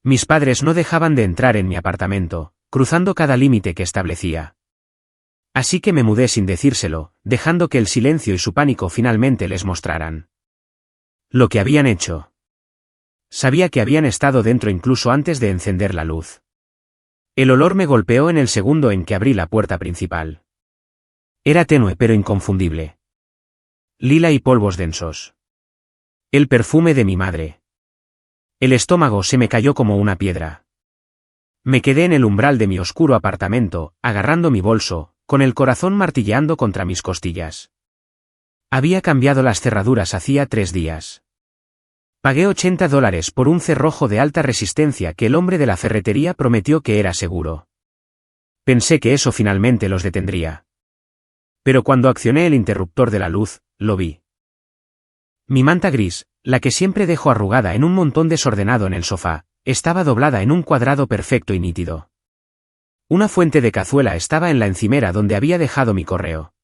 Mis padres no dejaban de entrar en mi apartamento, cruzando cada límite que establecía. Así que me mudé sin decírselo, dejando que el silencio y su pánico finalmente les mostraran lo que habían hecho. Sabía que habían estado dentro incluso antes de encender la luz. El olor me golpeó en el segundo en que abrí la puerta principal. Era tenue pero inconfundible. Lila y polvos densos. El perfume de mi madre. El estómago se me cayó como una piedra. Me quedé en el umbral de mi oscuro apartamento, agarrando mi bolso, con el corazón martilleando contra mis costillas. Había cambiado las cerraduras hacía 3 días. Pagué $80 por un cerrojo de alta resistencia que el hombre de la ferretería prometió que era seguro. Pensé que eso finalmente los detendría. Pero cuando accioné el interruptor de la luz, lo vi. Mi manta gris, la que siempre dejo arrugada en un montón desordenado en el sofá, estaba doblada en un cuadrado perfecto y nítido. Una fuente de cazuela estaba en la encimera donde había dejado mi correo.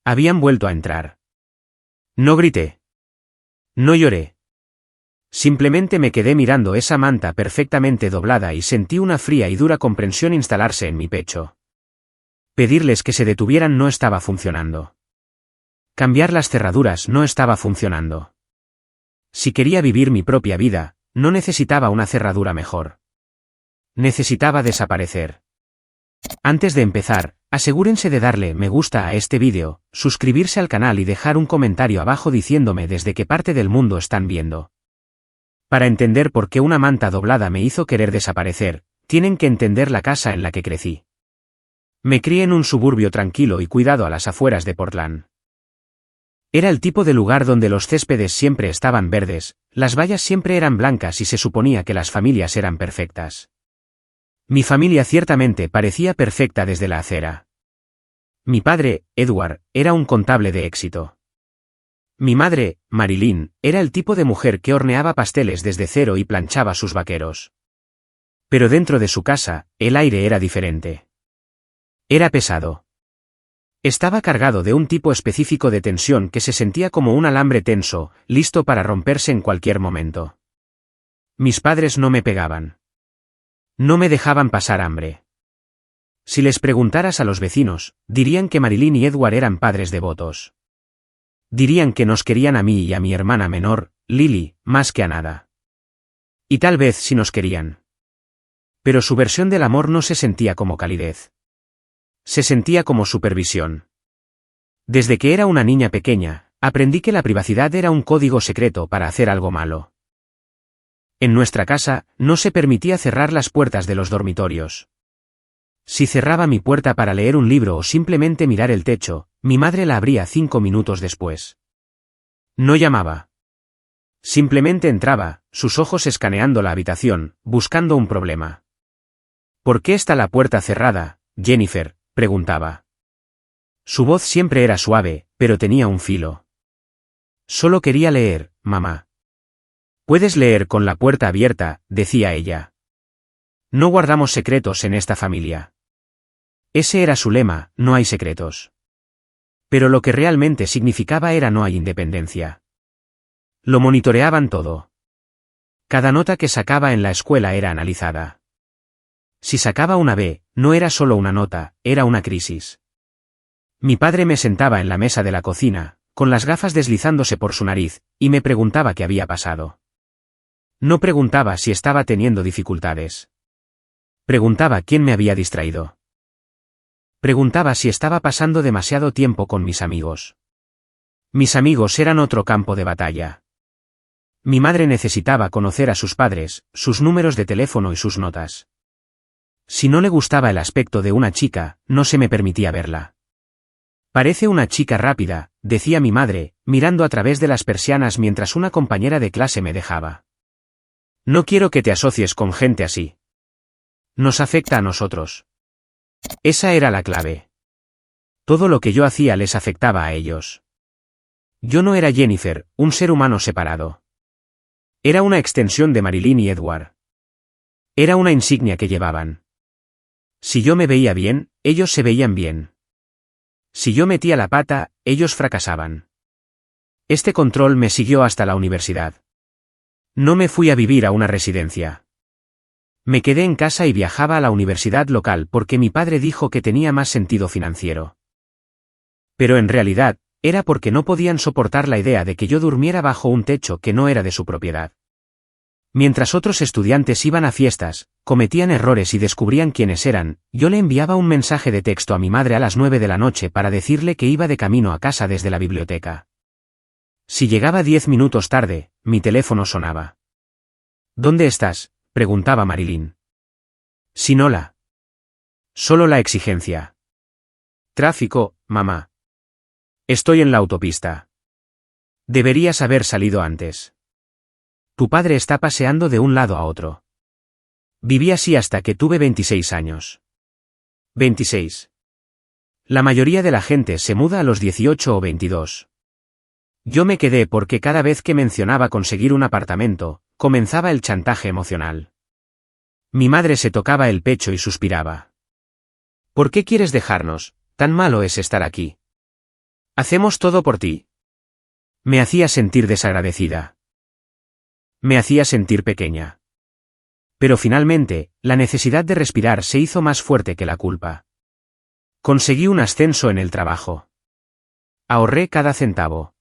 Habían vuelto a entrar. No grité. No lloré. Simplemente me quedé mirando esa manta perfectamente doblada y sentí una fría y dura comprensión instalarse en mi pecho. Pedirles que se detuvieran no estaba funcionando. Cambiar las cerraduras no estaba funcionando. Si quería vivir mi propia vida, no necesitaba una cerradura mejor. Necesitaba desaparecer. Antes de empezar, asegúrense de darle me gusta a este vídeo, suscribirse al canal y dejar un comentario abajo diciéndome desde qué parte del mundo están viendo. Para entender por qué una manta doblada me hizo querer desaparecer, tienen que entender la casa en la que crecí. Me crié en un suburbio tranquilo y cuidado a las afueras de Portland. Era el tipo de lugar donde los céspedes siempre estaban verdes, las vallas siempre eran blancas y se suponía que las familias eran perfectas. Mi familia ciertamente parecía perfecta desde la acera. Mi padre, Edward, era un contable de éxito. Mi madre, Marilyn, era el tipo de mujer que horneaba pasteles desde cero y planchaba sus vaqueros. Pero dentro de su casa, el aire era diferente. Era pesado. Estaba cargado de un tipo específico de tensión que se sentía como un alambre tenso, listo para romperse en cualquier momento. Mis padres no me pegaban. No me dejaban pasar hambre. Si les preguntaras a los vecinos, dirían que Marilyn y Edward eran padres devotos. Dirían que nos querían a mí y a mi hermana menor, Lily, más que a nada. Y tal vez sí nos querían. Pero su versión del amor no se sentía como calidez. Se sentía como supervisión. Desde que era una niña pequeña, aprendí que la privacidad era un código secreto para hacer algo malo. En nuestra casa, no se permitía cerrar las puertas de los dormitorios. Si cerraba mi puerta para leer un libro o simplemente mirar el techo, mi madre la abría 5 minutos después. No llamaba. Simplemente entraba, sus ojos escaneando la habitación, buscando un problema. ¿Por qué está la puerta cerrada, Jennifer?, preguntaba. Su voz siempre era suave, pero tenía un filo. Solo quería leer, mamá. Puedes leer con la puerta abierta, decía ella. No guardamos secretos en esta familia. Ese era su lema, no hay secretos. Pero lo que realmente significaba era no hay independencia. Lo monitoreaban todo. Cada nota que sacaba en la escuela era analizada. Si sacaba una B, no era solo una nota, era una crisis. Mi padre me sentaba en la mesa de la cocina, con las gafas deslizándose por su nariz, y me preguntaba qué había pasado. No preguntaba si estaba teniendo dificultades. Preguntaba quién me había distraído. Preguntaba si estaba pasando demasiado tiempo con mis amigos. Mis amigos eran otro campo de batalla. Mi madre necesitaba conocer a sus padres, sus números de teléfono y sus notas. Si no le gustaba el aspecto de una chica, no se me permitía verla. Parece una chica rápida, decía mi madre, mirando a través de las persianas mientras una compañera de clase me dejaba. No quiero que te asocies con gente así. Nos afecta a nosotros. Esa era la clave. Todo lo que yo hacía les afectaba a ellos. Yo no era Jennifer, un ser humano separado. Era una extensión de Marilyn y Edward. Era una insignia que llevaban. Si yo me veía bien, ellos se veían bien. Si yo metía la pata, ellos fracasaban. Este control me siguió hasta la universidad. No me fui a vivir a una residencia. Me quedé en casa y viajaba a la universidad local porque mi padre dijo que tenía más sentido financiero. Pero en realidad, era porque no podían soportar la idea de que yo durmiera bajo un techo que no era de su propiedad. Mientras otros estudiantes iban a fiestas, cometían errores y descubrían quiénes eran, yo le enviaba un mensaje de texto a mi madre a las 9 de la noche para decirle que iba de camino a casa desde la biblioteca. Si llegaba 10 minutos tarde, mi teléfono sonaba. ¿Dónde estás?, preguntaba Marilyn. Sin hola. Solo la exigencia. Tráfico, mamá. Estoy en la autopista. Deberías haber salido antes. Tu padre está paseando de un lado a otro. Viví así hasta que tuve 26 años. 26. La mayoría de la gente se muda a los 18 o 22. Yo me quedé porque cada vez que mencionaba conseguir un apartamento, comenzaba el chantaje emocional. Mi madre se tocaba el pecho y suspiraba. ¿Por qué quieres dejarnos? Tan malo es estar aquí. Hacemos todo por ti. Me hacía sentir desagradecida. Me hacía sentir pequeña. Pero finalmente, la necesidad de respirar se hizo más fuerte que la culpa. Conseguí un ascenso en el trabajo. Ahorré cada centavo.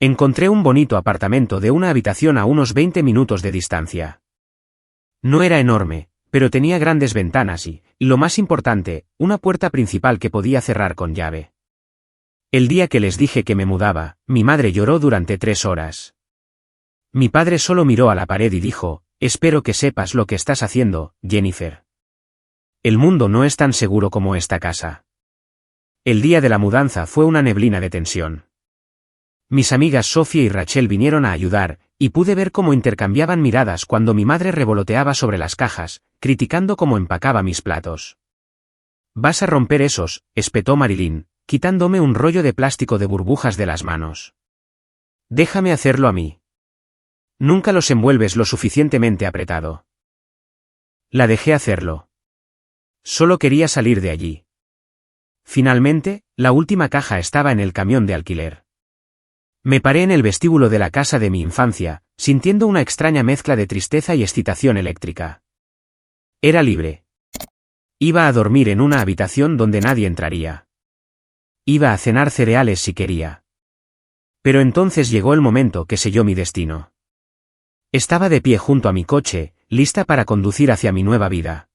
Encontré un bonito apartamento de una habitación a unos 20 minutos de distancia. No era enorme, pero tenía grandes ventanas y, lo más importante, una puerta principal que podía cerrar con llave. El día que les dije que me mudaba, mi madre lloró durante 3 horas. Mi padre solo miró a la pared y dijo, espero que sepas lo que estás haciendo, Jennifer. El mundo no es tan seguro como esta casa. El día de la mudanza fue una neblina de tensión. Mis amigas Sofía y Rachel vinieron a ayudar, y pude ver cómo intercambiaban miradas cuando mi madre revoloteaba sobre las cajas, criticando cómo empacaba mis platos. «Vas a romper esos», espetó Marilyn, quitándome un rollo de plástico de burbujas de las manos. «Déjame hacerlo a mí. Nunca los envuelves lo suficientemente apretado». La dejé hacerlo. Solo quería salir de allí. Finalmente, la última caja estaba en el camión de alquiler. Me paré en el vestíbulo de la casa de mi infancia, sintiendo una extraña mezcla de tristeza y excitación eléctrica. Era libre. Iba a dormir en una habitación donde nadie entraría. Iba a cenar cereales si quería. Pero entonces llegó el momento que selló mi destino. Estaba de pie junto a mi coche, lista para conducir hacia mi nueva vida.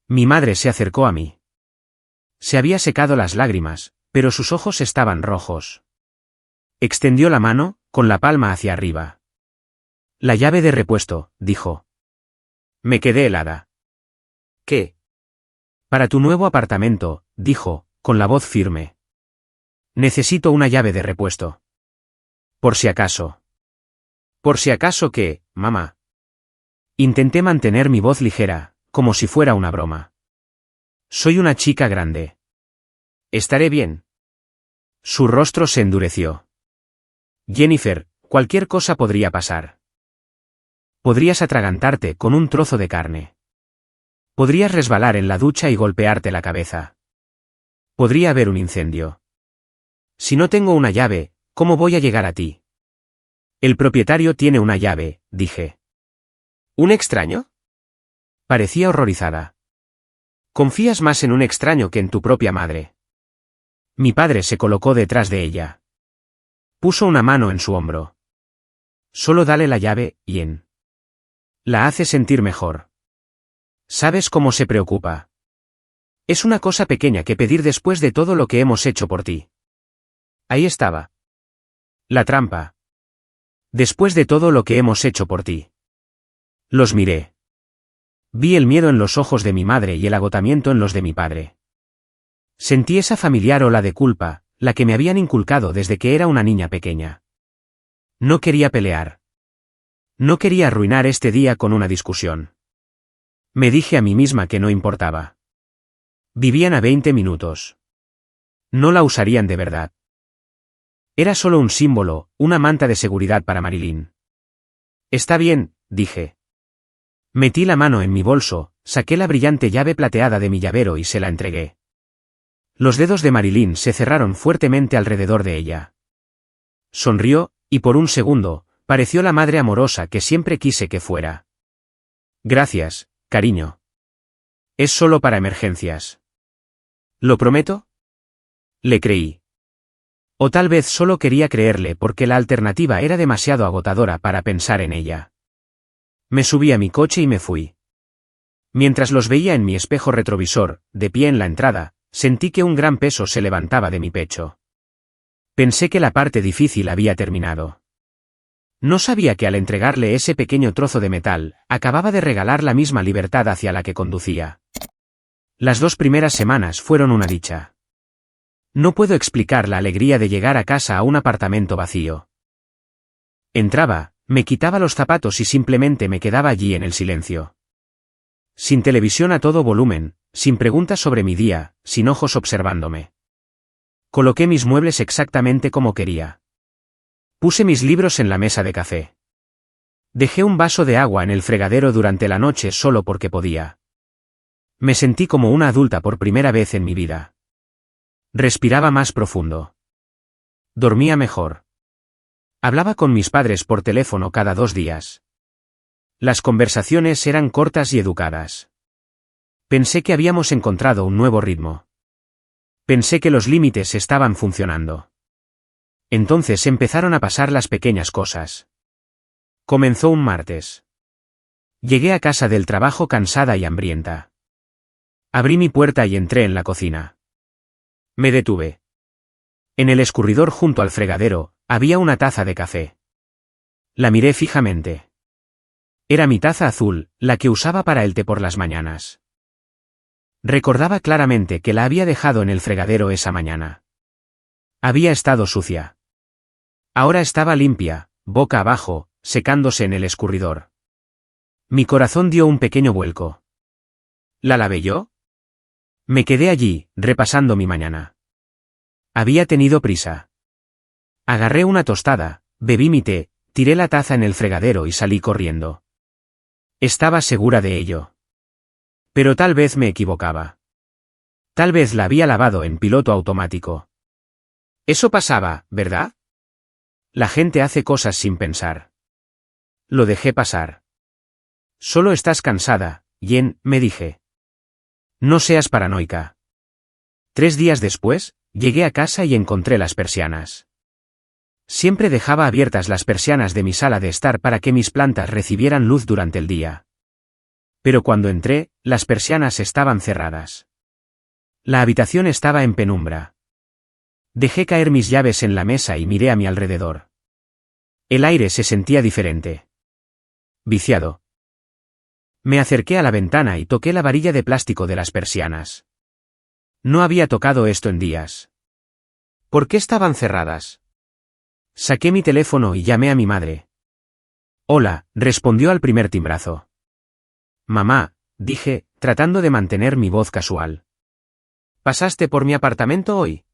Mi madre se acercó a mí. Se había secado las lágrimas, pero sus ojos estaban rojos. Extendió la mano, con la palma hacia arriba. «La llave de repuesto», dijo. Me quedé helada. «¿Qué?» «Para tu nuevo apartamento», dijo, con la voz firme. «Necesito una llave de repuesto. Por si acaso». «¿Por si acaso qué, mamá?» Intenté mantener mi voz ligera, como si fuera una broma. «Soy una chica grande. Estaré bien». Su rostro se endureció. «Jennifer, cualquier cosa podría pasar. Podrías atragantarte con un trozo de carne. Podrías resbalar en la ducha y golpearte la cabeza. Podría haber un incendio. Si no tengo una llave, ¿cómo voy a llegar a ti?» «El propietario tiene una llave», dije. «¿Un extraño?» Parecía horrorizada. «Confías más en un extraño que en tu propia madre». Mi padre se colocó detrás de ella. Puso una mano en su hombro. «Solo dale la llave, Jen. La hace sentir mejor. ¿Sabes cómo se preocupa? Es una cosa pequeña que pedir después de todo lo que hemos hecho por ti». Ahí estaba. La trampa. Después de todo lo que hemos hecho por ti. Los miré. Vi el miedo en los ojos de mi madre y el agotamiento en los de mi padre. Sentí esa familiar ola de culpa, la que me habían inculcado desde que era una niña pequeña. No quería pelear. No quería arruinar este día con una discusión. Me dije a mí misma que no importaba. Vivían a 20 minutos. No la usarían de verdad. Era solo un símbolo, una manta de seguridad para Marilyn. «Está bien», dije. Metí la mano en mi bolso, saqué la brillante llave plateada de mi llavero y se la entregué. Los dedos de Marilyn se cerraron fuertemente alrededor de ella. Sonrió, y por un segundo, pareció la madre amorosa que siempre quise que fuera. Gracias, cariño. Es solo para emergencias. ¿Lo prometo? Le creí. O tal vez solo quería creerle porque la alternativa era demasiado agotadora para pensar en ella. Me subí a mi coche y me fui. Mientras los veía en mi espejo retrovisor, de pie en la entrada, sentí que un gran peso se levantaba de mi pecho. Pensé que la parte difícil había terminado. No sabía que al entregarle ese pequeño trozo de metal, acababa de regalar la misma libertad hacia la que conducía. Las 2 primeras semanas fueron una dicha. No puedo explicar la alegría de llegar a casa a un apartamento vacío. Entraba, me quitaba los zapatos y simplemente me quedaba allí en el silencio. Sin televisión a todo volumen, sin preguntas sobre mi día, sin ojos observándome. Coloqué mis muebles exactamente como quería. Puse mis libros en la mesa de café. Dejé un vaso de agua en el fregadero durante la noche solo porque podía. Me sentí como una adulta por primera vez en mi vida. Respiraba más profundo. Dormía mejor. Hablaba con mis padres por teléfono cada 2 días. Las conversaciones eran cortas y educadas. Pensé que habíamos encontrado un nuevo ritmo. Pensé que los límites estaban funcionando. Entonces empezaron a pasar las pequeñas cosas. Comenzó un martes. Llegué a casa del trabajo cansada y hambrienta. Abrí mi puerta y entré en la cocina. Me detuve. En el escurridor junto al fregadero, había una taza de café. La miré fijamente. Era mi taza azul, la que usaba para el té por las mañanas. Recordaba claramente que la había dejado en el fregadero esa mañana. Había estado sucia. Ahora estaba limpia, boca abajo, secándose en el escurridor. Mi corazón dio un pequeño vuelco. ¿La lavé yo? Me quedé allí, repasando mi mañana. Había tenido prisa. Agarré una tostada, bebí mi té, tiré la taza en el fregadero y salí corriendo. Estaba segura de ello. Pero tal vez me equivocaba. Tal vez la había lavado en piloto automático. Eso pasaba, ¿verdad? La gente hace cosas sin pensar. Lo dejé pasar. Solo estás cansada, Jen, me dije. No seas paranoica. 3 días después, llegué a casa y encontré las persianas. Siempre dejaba abiertas las persianas de mi sala de estar para que mis plantas recibieran luz durante el día. Pero cuando entré, las persianas estaban cerradas. La habitación estaba en penumbra. Dejé caer mis llaves en la mesa y miré a mi alrededor. El aire se sentía diferente. Viciado. Me acerqué a la ventana y toqué la varilla de plástico de las persianas. No había tocado esto en días. ¿Por qué estaban cerradas? Saqué mi teléfono y llamé a mi madre. Hola, respondió al primer timbrazo. Mamá, dije, tratando de mantener mi voz casual. ¿Pasaste por mi apartamento hoy?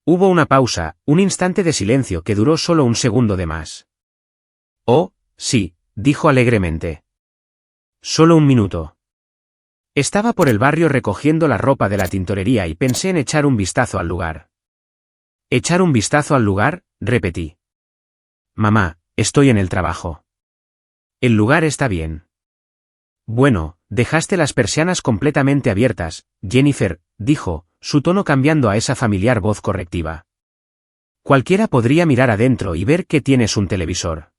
Hubo una pausa, un instante de silencio que duró solo un segundo de más. Oh, sí, dijo alegremente. Solo un minuto. Estaba por el barrio recogiendo la ropa de la tintorería y pensé en echar un vistazo al lugar. ¿Echar un vistazo al lugar?, repetí. Mamá, estoy en el trabajo. El lugar está bien. Bueno, dejaste las persianas completamente abiertas, Jennifer, dijo, su tono cambiando a esa familiar voz correctiva. Cualquiera podría mirar adentro y ver que tienes un televisor.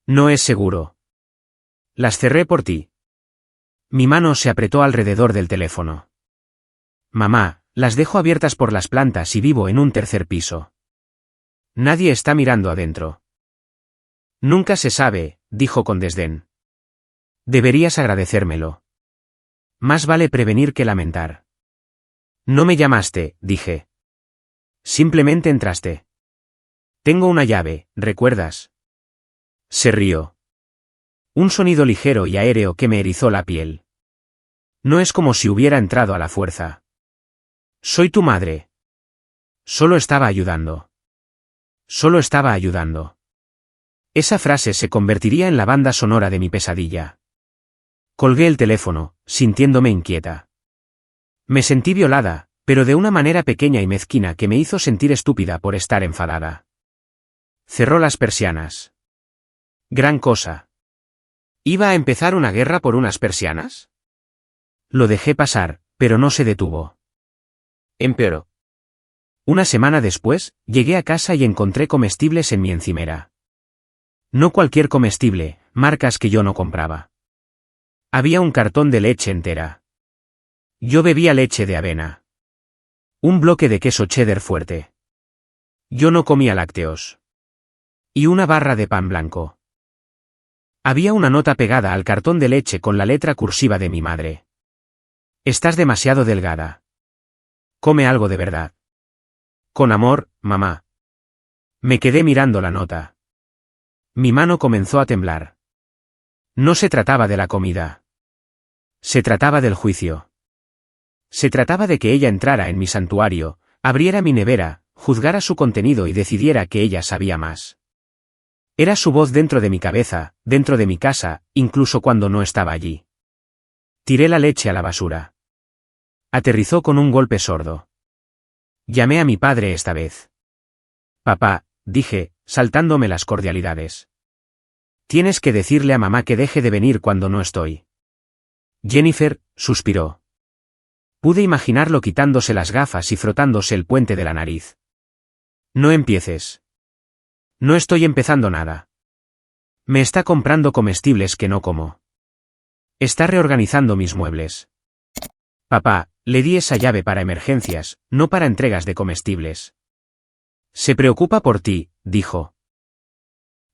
No es seguro. Las cerré por ti. Mi mano se apretó alrededor del teléfono. Mamá, las dejo abiertas por las plantas y vivo en un 3er piso. Nadie está mirando adentro. Nunca se sabe, dijo con desdén. Deberías agradecérmelo. Más vale prevenir que lamentar. No me llamaste, dije. Simplemente entraste. Tengo una llave, ¿recuerdas? Se rió. Un sonido ligero y aéreo que me erizó la piel. No es como si hubiera entrado a la fuerza. Soy tu madre. Solo estaba ayudando. Solo estaba ayudando. Esa frase se convertiría en la banda sonora de mi pesadilla. Colgué el teléfono, sintiéndome inquieta. Me sentí violada, pero de una manera pequeña y mezquina que me hizo sentir estúpida por estar enfadada. Cerró las persianas. Gran cosa. ¿Iba a empezar una guerra por unas persianas? Lo dejé pasar, pero no se detuvo. Empeoró. Una semana después, llegué a casa y encontré comestibles en mi encimera. No cualquier comestible, marcas que yo no compraba. Había un cartón de leche entera. Yo bebía leche de avena. Un bloque de queso cheddar fuerte. Yo no comía lácteos. Y una barra de pan blanco. Había una nota pegada al cartón de leche con la letra cursiva de mi madre. Estás demasiado delgada. Come algo de verdad. Con amor, mamá. Me quedé mirando la nota. Mi mano comenzó a temblar. No se trataba de la comida. Se trataba del juicio. Se trataba de que ella entrara en mi santuario, abriera mi nevera, juzgara su contenido y decidiera que ella sabía más. Era su voz dentro de mi cabeza, dentro de mi casa, incluso cuando no estaba allí. Tiré la leche a la basura. Aterrizó con un golpe sordo. Llamé a mi padre esta vez. Papá, dije, saltándome las cordialidades. Tienes que decirle a mamá que deje de venir cuando no estoy. Jennifer, suspiró. Pude imaginarlo quitándose las gafas y frotándose el puente de la nariz. No empieces. No estoy empezando nada. Me está comprando comestibles que no como. Está reorganizando mis muebles. Papá, le di esa llave para emergencias, no para entregas de comestibles. Se preocupa por ti, dijo.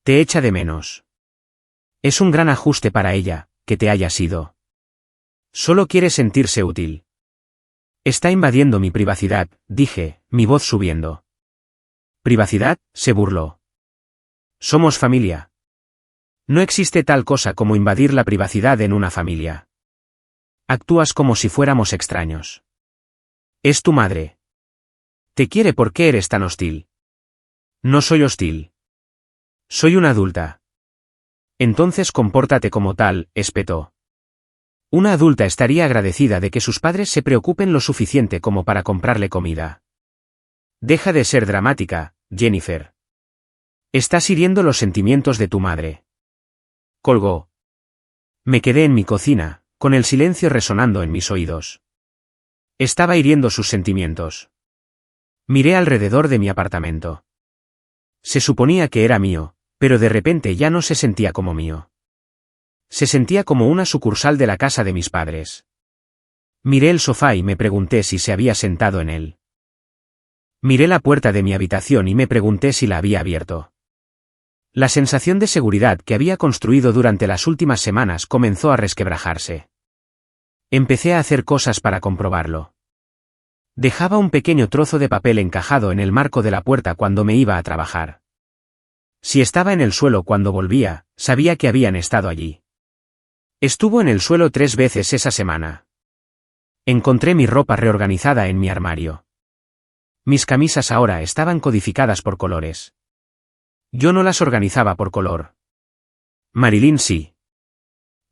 Te echa de menos. Es un gran ajuste para ella, que te haya sido. Solo quiere sentirse útil. Está invadiendo mi privacidad, dije, mi voz subiendo. ¿Privacidad?, se burló. Somos familia. No existe tal cosa como invadir la privacidad en una familia. Actúas como si fuéramos extraños. Es tu madre. Te quiere porque eres tan hostil. No soy hostil. Soy una adulta. Entonces compórtate como tal, espetó. Una adulta estaría agradecida de que sus padres se preocupen lo suficiente como para comprarle comida. Deja de ser dramática, Jennifer. Estás hiriendo los sentimientos de tu madre. Colgó. Me quedé en mi cocina, con el silencio resonando en mis oídos. Estaba hiriendo sus sentimientos. Miré alrededor de mi apartamento. Se suponía que era mío, pero de repente ya no se sentía como mío. Se sentía como una sucursal de la casa de mis padres. Miré el sofá y me pregunté si se había sentado en él. Miré la puerta de mi habitación y me pregunté si la había abierto. La sensación de seguridad que había construido durante las últimas semanas comenzó a resquebrajarse. Empecé a hacer cosas para comprobarlo. Dejaba un pequeño trozo de papel encajado en el marco de la puerta cuando me iba a trabajar. Si estaba en el suelo cuando volvía, sabía que habían estado allí. Estuvo en el suelo 3 veces esa semana. Encontré mi ropa reorganizada en mi armario. Mis camisas ahora estaban codificadas por colores. Yo no las organizaba por color. Marilyn sí.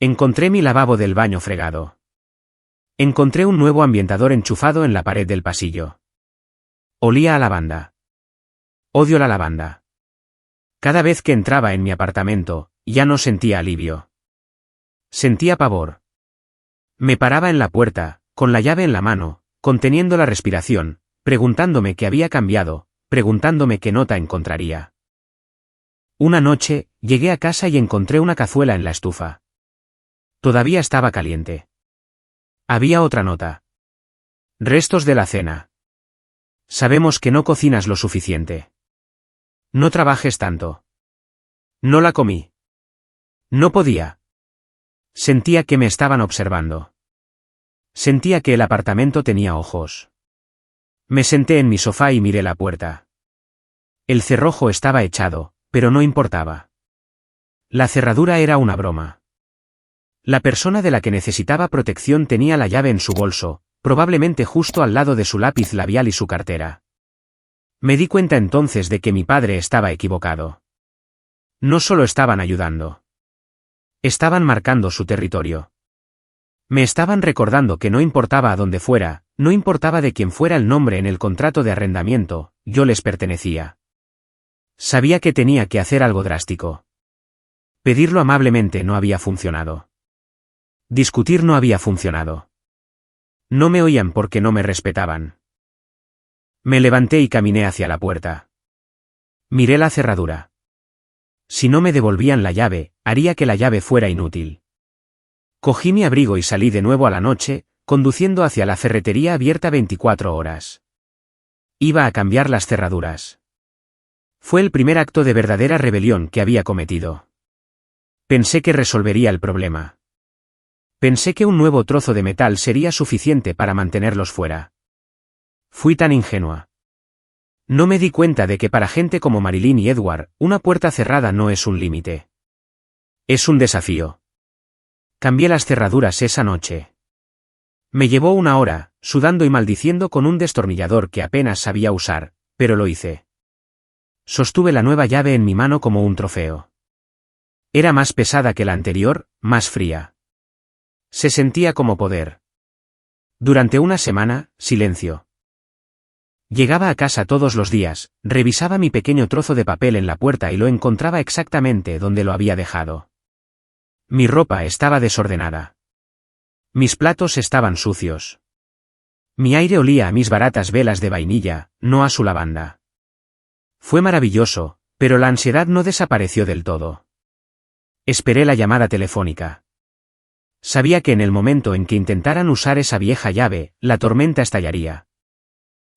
Encontré mi lavabo del baño fregado. Encontré un nuevo ambientador enchufado en la pared del pasillo. Olía a lavanda. Odio la lavanda. Cada vez que entraba en mi apartamento, ya no sentía alivio. Sentía pavor. Me paraba en la puerta, con la llave en la mano, conteniendo la respiración, preguntándome qué había cambiado, preguntándome qué nota encontraría. Una noche, llegué a casa y encontré una cazuela en la estufa. Todavía estaba caliente. Había otra nota. Restos de la cena. Sabemos que no cocinas lo suficiente. No trabajes tanto. No la comí. No podía. Sentía que me estaban observando. Sentía que el apartamento tenía ojos. Me senté en mi sofá y miré la puerta. El cerrojo estaba echado, pero no importaba. La cerradura era una broma. La persona de la que necesitaba protección tenía la llave en su bolso, probablemente justo al lado de su lápiz labial y su cartera. Me di cuenta entonces de que mi padre estaba equivocado. No solo estaban ayudando. Estaban marcando su territorio. Me estaban recordando que no importaba a dónde fuera, no importaba de quién fuera el nombre en el contrato de arrendamiento, yo les pertenecía. Sabía que tenía que hacer algo drástico. Pedirlo amablemente no había funcionado. Discutir no había funcionado. No me oían porque no me respetaban. Me levanté y caminé hacia la puerta. Miré la cerradura. Si no me devolvían la llave, haría que la llave fuera inútil. Cogí mi abrigo y salí de nuevo a la noche, conduciendo hacia la ferretería abierta 24 horas. Iba a cambiar las cerraduras. Fue el primer acto de verdadera rebelión que había cometido. Pensé que resolvería el problema. Pensé que un nuevo trozo de metal sería suficiente para mantenerlos fuera. Fui tan ingenua. No me di cuenta de que para gente como Marilyn y Edward, una puerta cerrada no es un límite. Es un desafío. Cambié las cerraduras esa noche. Me llevó 1 hora, sudando y maldiciendo con un destornillador que apenas sabía usar, pero lo hice. Sostuve la nueva llave en mi mano como un trofeo. Era más pesada que la anterior, más fría. Se sentía como poder. Durante una semana, silencio. Llegaba a casa todos los días, revisaba mi pequeño trozo de papel en la puerta y lo encontraba exactamente donde lo había dejado. Mi ropa estaba desordenada. Mis platos estaban sucios. Mi aire olía a mis baratas velas de vainilla, no a su lavanda. Fue maravilloso, pero la ansiedad no desapareció del todo. Esperé la llamada telefónica. Sabía que en el momento en que intentaran usar esa vieja llave, la tormenta estallaría.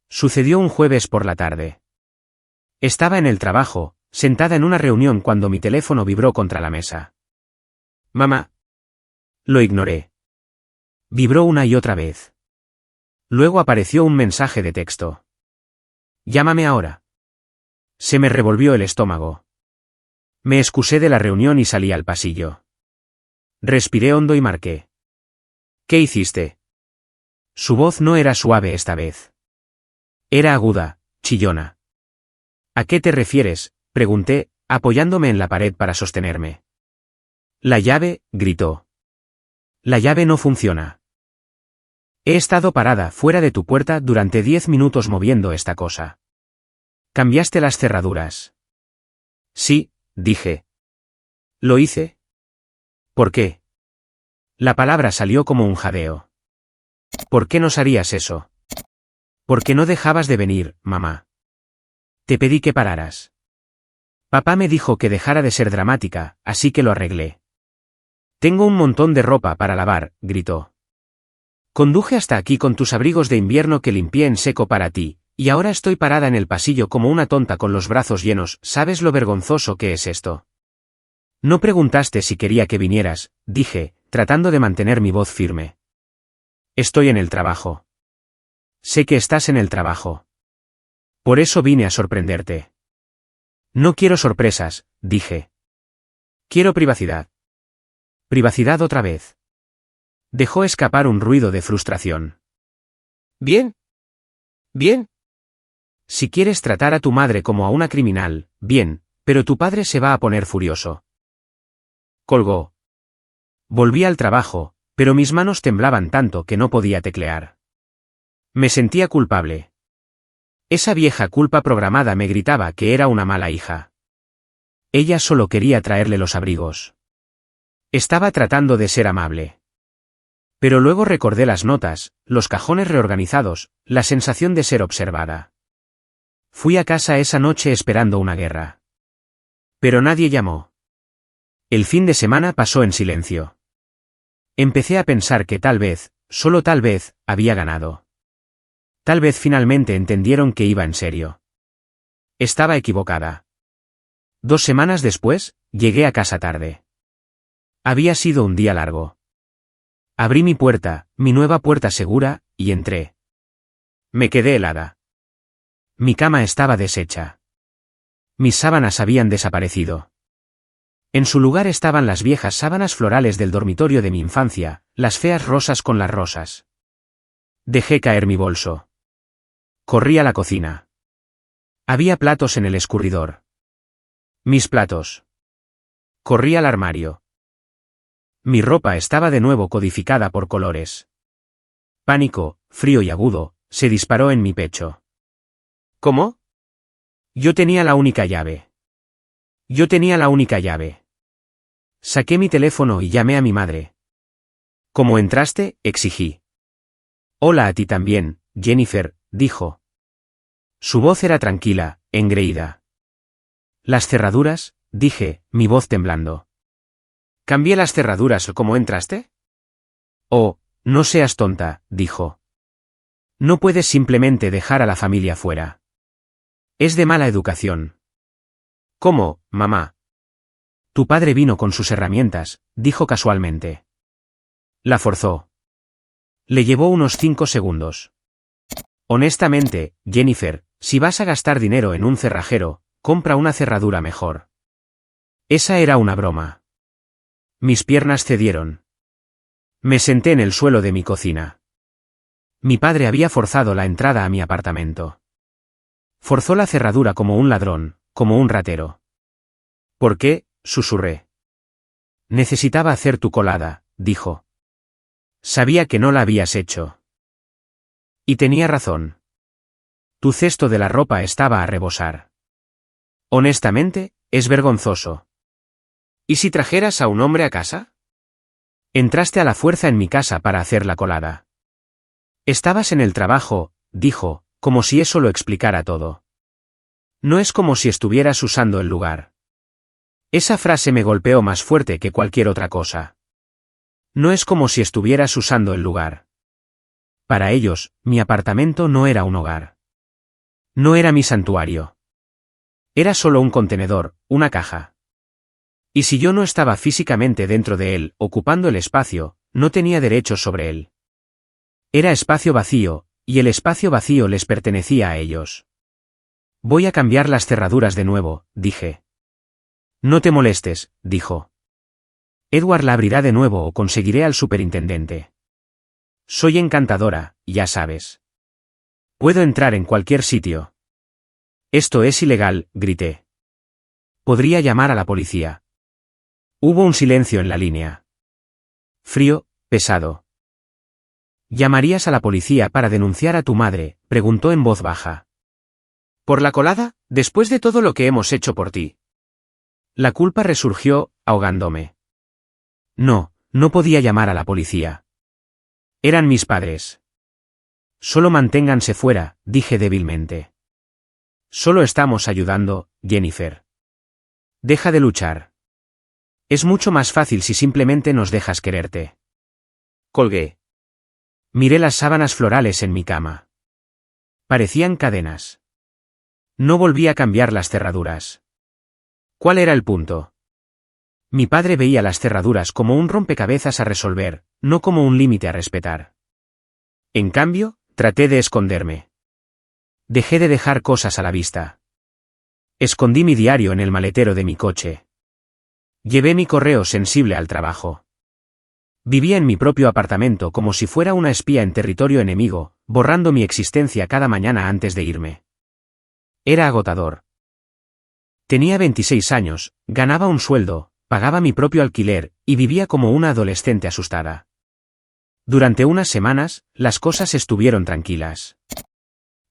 Sucedió un jueves por la tarde. Estaba en el trabajo, sentada en una reunión cuando mi teléfono vibró contra la mesa. «Mamá». Lo ignoré. Vibró una y otra vez. Luego apareció un mensaje de texto. «Llámame ahora». Se me revolvió el estómago. Me excusé de la reunión y salí al pasillo. Respiré hondo y marqué. «¿Qué hiciste?» Su voz no era suave esta vez. Era aguda, chillona. «¿A qué te refieres?», pregunté, apoyándome en la pared para sostenerme. «La llave», gritó. «La llave no funciona. He estado parada fuera de tu puerta durante 10 minutos moviendo esta cosa. ¿Cambiaste las cerraduras?» «Sí», dije. «¿Lo hice?» «¿Por qué?» La palabra salió como un jadeo. «¿Por qué nos harías eso?» «¿Por qué no dejabas de venir, mamá?» «Te pedí que pararas. Papá me dijo que dejara de ser dramática, así que lo arreglé». «Tengo un montón de ropa para lavar», gritó. «Conduje hasta aquí con tus abrigos de invierno que limpié en seco para ti, y ahora estoy parada en el pasillo como una tonta con los brazos llenos. ¿Sabes lo vergonzoso que es esto?» «No preguntaste si quería que vinieras», dije, tratando de mantener mi voz firme. «Estoy en el trabajo». «Sé que estás en el trabajo. Por eso vine a sorprenderte». «No quiero sorpresas», dije. «Quiero privacidad». «¿Privacidad otra vez?» Dejó escapar un ruido de frustración. «Bien. Bien. Si quieres tratar a tu madre como a una criminal, bien, pero tu padre se va a poner furioso». Colgó. Volví al trabajo, pero mis manos temblaban tanto que no podía teclear. Me sentía culpable. Esa vieja culpa programada me gritaba que era una mala hija. Ella solo quería traerle los abrigos. Estaba tratando de ser amable. Pero luego recordé las notas, los cajones reorganizados, la sensación de ser observada. Fui a casa esa noche esperando una guerra. Pero nadie llamó. El fin de semana pasó en silencio. Empecé a pensar que tal vez, solo tal vez, había ganado. Tal vez finalmente entendieron que iba en serio. Estaba equivocada. 2 semanas después, llegué a casa tarde. Había sido un día largo. Abrí mi puerta, mi nueva puerta segura, y entré. Me quedé helada. Mi cama estaba deshecha. Mis sábanas habían desaparecido. En su lugar estaban las viejas sábanas florales del dormitorio de mi infancia, las feas rosas con las rosas. Dejé caer mi bolso. Corrí a la cocina. Había platos en el escurridor. Mis platos. Corrí al armario. Mi ropa estaba de nuevo codificada por colores. Pánico, frío y agudo, se disparó en mi pecho. ¿Cómo? Yo tenía la única llave. Yo tenía la única llave. Saqué mi teléfono y llamé a mi madre. ¿Cómo entraste?, exigí. Hola a ti también, Jennifer, dijo. Su voz era tranquila, engreída. ¿Las cerraduras?, dije, mi voz temblando. ¿Cambié las cerraduras o cómo entraste? Oh, no seas tonta, dijo. No puedes simplemente dejar a la familia fuera. Es de mala educación. ¿Cómo, mamá? Tu padre vino con sus herramientas, dijo casualmente. La forzó. Le llevó unos 5 segundos. Honestamente, Jennifer, si vas a gastar dinero en un cerrajero, compra una cerradura mejor. Esa era una broma. Mis piernas cedieron. Me senté en el suelo de mi cocina. Mi padre había forzado la entrada a mi apartamento. Forzó la cerradura como un ladrón, como un ratero. ¿Por qué?, susurré. Necesitaba hacer tu colada, dijo. Sabía que no la habías hecho. Y tenía razón. Tu cesto de la ropa estaba a rebosar. Honestamente, es vergonzoso. ¿Y si trajeras a un hombre a casa? Entraste a la fuerza en mi casa para hacer la colada. Estabas en el trabajo, dijo, como si eso lo explicara todo. No es como si estuvieras usando el lugar. Esa frase me golpeó más fuerte que cualquier otra cosa. No es como si estuvieras usando el lugar. Para ellos, mi apartamento no era un hogar. No era mi santuario. Era solo un contenedor, una caja. Y si yo no estaba físicamente dentro de él, ocupando el espacio, no tenía derechos sobre él. Era espacio vacío, y el espacio vacío les pertenecía a ellos. Voy a cambiar las cerraduras de nuevo, dije. No te molestes, dijo. Edward la abrirá de nuevo o conseguiré al superintendente. Soy encantadora, ya sabes. Puedo entrar en cualquier sitio. Esto es ilegal, grité. Podría llamar a la policía. Hubo un silencio en la línea. Frío, pesado. ¿Llamarías a la policía para denunciar a tu madre?, preguntó en voz baja. ¿Por la colada, después de todo lo que hemos hecho por ti? La culpa resurgió, ahogándome. No, no podía llamar a la policía. Eran mis padres. Solo manténganse fuera, dije débilmente. Solo estamos ayudando, Jennifer. Deja de luchar. Es mucho más fácil si simplemente nos dejas quererte. Colgué. Miré las sábanas florales en mi cama. Parecían cadenas. No volví a cambiar las cerraduras. ¿Cuál era el punto? Mi padre veía las cerraduras como un rompecabezas a resolver, no como un límite a respetar. En cambio, traté de esconderme. Dejé de dejar cosas a la vista. Escondí mi diario en el maletero de mi coche. Llevé mi correo sensible al trabajo. Vivía en mi propio apartamento como si fuera una espía en territorio enemigo, borrando mi existencia cada mañana antes de irme. Era agotador. Tenía 26 años, ganaba un sueldo, pagaba mi propio alquiler, y vivía como una adolescente asustada. Durante unas semanas, las cosas estuvieron tranquilas.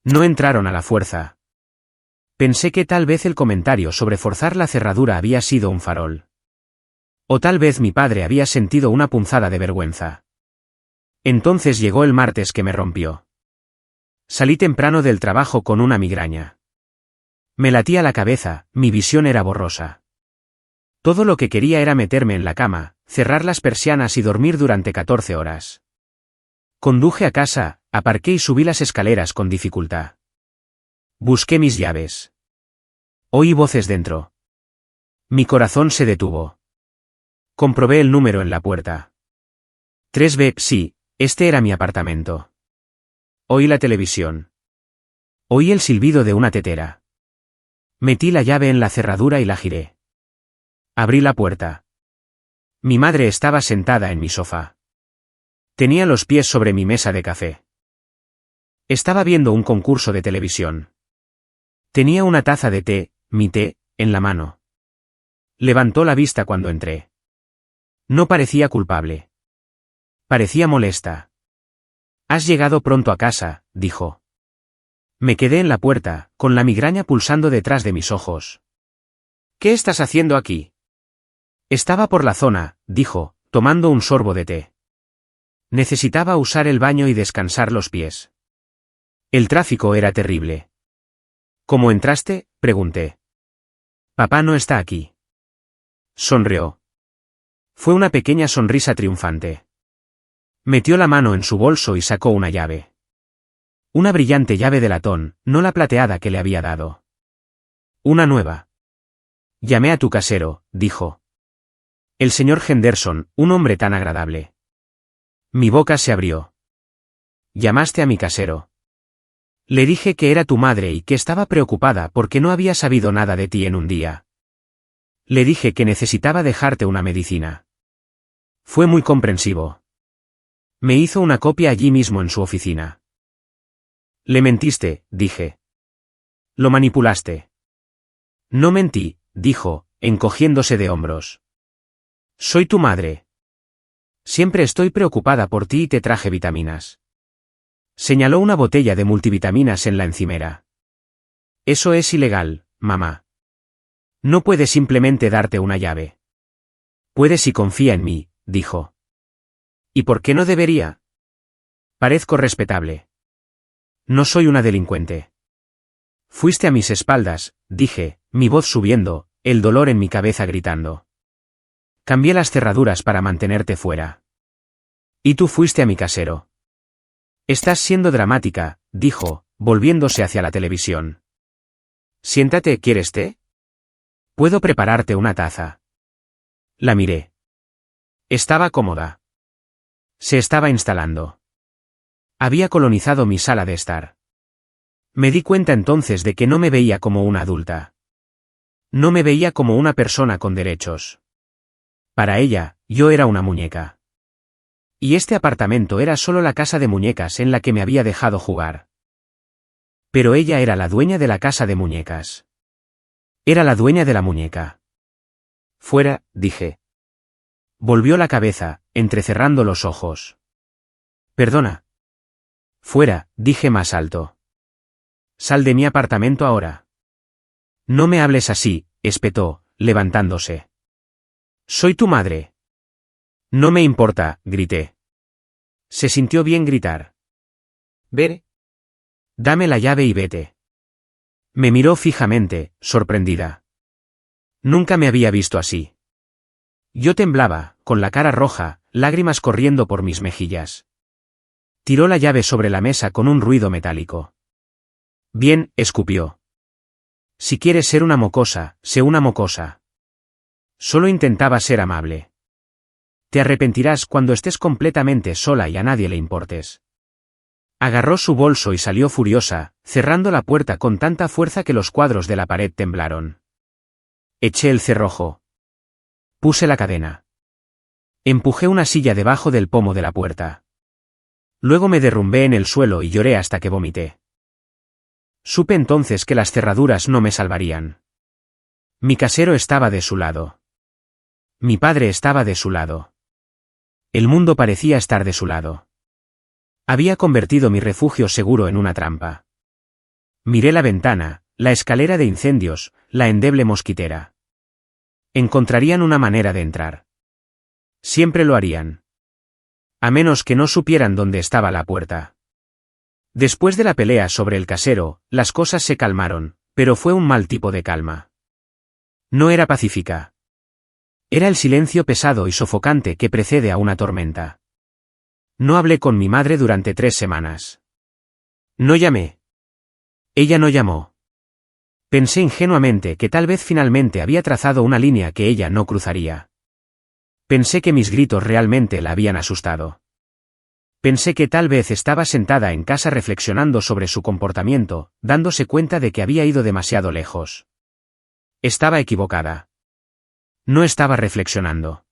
No entraron a la fuerza. Pensé que tal vez el comentario sobre forzar la cerradura había sido un farol. O tal vez mi padre había sentido una punzada de vergüenza. Entonces llegó el martes que me rompió. Salí temprano del trabajo con una migraña. Me latía la cabeza, mi visión era borrosa. Todo lo que quería era meterme en la cama, cerrar las persianas y dormir durante 14 horas. Conduje a casa, aparqué y subí las escaleras con dificultad. Busqué mis llaves. Oí voces dentro. Mi corazón se detuvo. Comprobé el número en la puerta. 3B, sí, este era mi apartamento. Oí la televisión. Oí el silbido de una tetera. Metí la llave en la cerradura y la giré. Abrí la puerta. Mi madre estaba sentada en mi sofá. Tenía los pies sobre mi mesa de café. Estaba viendo un concurso de televisión. Tenía una taza de té, mi té, en la mano. Levantó la vista cuando entré. No parecía culpable. Parecía molesta. Has llegado pronto a casa, dijo. Me quedé en la puerta, con la migraña pulsando detrás de mis ojos. ¿Qué estás haciendo aquí? Estaba por la zona, dijo, tomando un sorbo de té. Necesitaba usar el baño y descansar los pies. El tráfico era terrible. ¿Cómo entraste?, pregunté. Papá no está aquí. Sonrió. Fue una pequeña sonrisa triunfante. Metió la mano en su bolso y sacó una llave. Una brillante llave de latón, no la plateada que le había dado. Una nueva. Llamé a tu casero, dijo. El señor Henderson, un hombre tan agradable. Mi boca se abrió. Llamaste a mi casero. Le dije que era tu madre y que estaba preocupada porque no había sabido nada de ti en un día. Le dije que necesitaba dejarte una medicina. Fue muy comprensivo. Me hizo una copia allí mismo en su oficina. Le mentiste, dije. Lo manipulaste. No mentí, dijo, encogiéndose de hombros. Soy tu madre. Siempre estoy preocupada por ti y te traje vitaminas. Señaló una botella de multivitaminas en la encimera. Eso es ilegal, mamá. No puede simplemente darte una llave. Puede si confía en mí, dijo. ¿Y por qué no debería? Parezco respetable. No soy una delincuente. Fuiste a mis espaldas, dije, mi voz subiendo, el dolor en mi cabeza gritando. Cambié las cerraduras para mantenerte fuera. Y tú fuiste a mi casero. Estás siendo dramática, dijo, volviéndose hacia la televisión. Siéntate, ¿quieres té? Puedo prepararte una taza. La miré. Estaba cómoda. Se estaba instalando. Había colonizado mi sala de estar. Me di cuenta entonces de que no me veía como una adulta. No me veía como una persona con derechos. Para ella, yo era una muñeca. Y este apartamento era solo la casa de muñecas en la que me había dejado jugar. Pero ella era la dueña de la casa de muñecas. Era la dueña de la muñeca. Fuera, dije. Volvió la cabeza, entrecerrando los ojos. Perdona. Fuera, dije más alto. Sal de mi apartamento ahora. No me hables así, espetó, levantándose. Soy tu madre. No me importa, grité. Se sintió bien gritar. Ve. Dame la llave y vete. Me miró fijamente, sorprendida. Nunca me había visto así. Yo temblaba, con la cara roja, lágrimas corriendo por mis mejillas. Tiró la llave sobre la mesa con un ruido metálico. Bien, escupió. Si quieres ser una mocosa, sé una mocosa. Solo intentaba ser amable. Te arrepentirás cuando estés completamente sola y a nadie le importes. Agarró su bolso y salió furiosa, cerrando la puerta con tanta fuerza que los cuadros de la pared temblaron. Eché el cerrojo. Puse la cadena. Empujé una silla debajo del pomo de la puerta. Luego me derrumbé en el suelo y lloré hasta que vomité. Supe entonces que las cerraduras no me salvarían. Mi casero estaba de su lado. Mi padre estaba de su lado. El mundo parecía estar de su lado. Había convertido mi refugio seguro en una trampa. Miré la ventana, la escalera de incendios, la endeble mosquitera. Encontrarían una manera de entrar. Siempre lo harían. A menos que no supieran dónde estaba la puerta. Después de la pelea sobre el casero, las cosas se calmaron, pero fue un mal tipo de calma. No era pacífica. Era el silencio pesado y sofocante que precede a una tormenta. No hablé con mi madre durante 3 semanas. No llamé. Ella no llamó. Pensé ingenuamente que tal vez finalmente había trazado una línea que ella no cruzaría. Pensé que mis gritos realmente la habían asustado. Pensé que tal vez estaba sentada en casa reflexionando sobre su comportamiento, dándose cuenta de que había ido demasiado lejos. Estaba equivocada. No estaba reflexionando.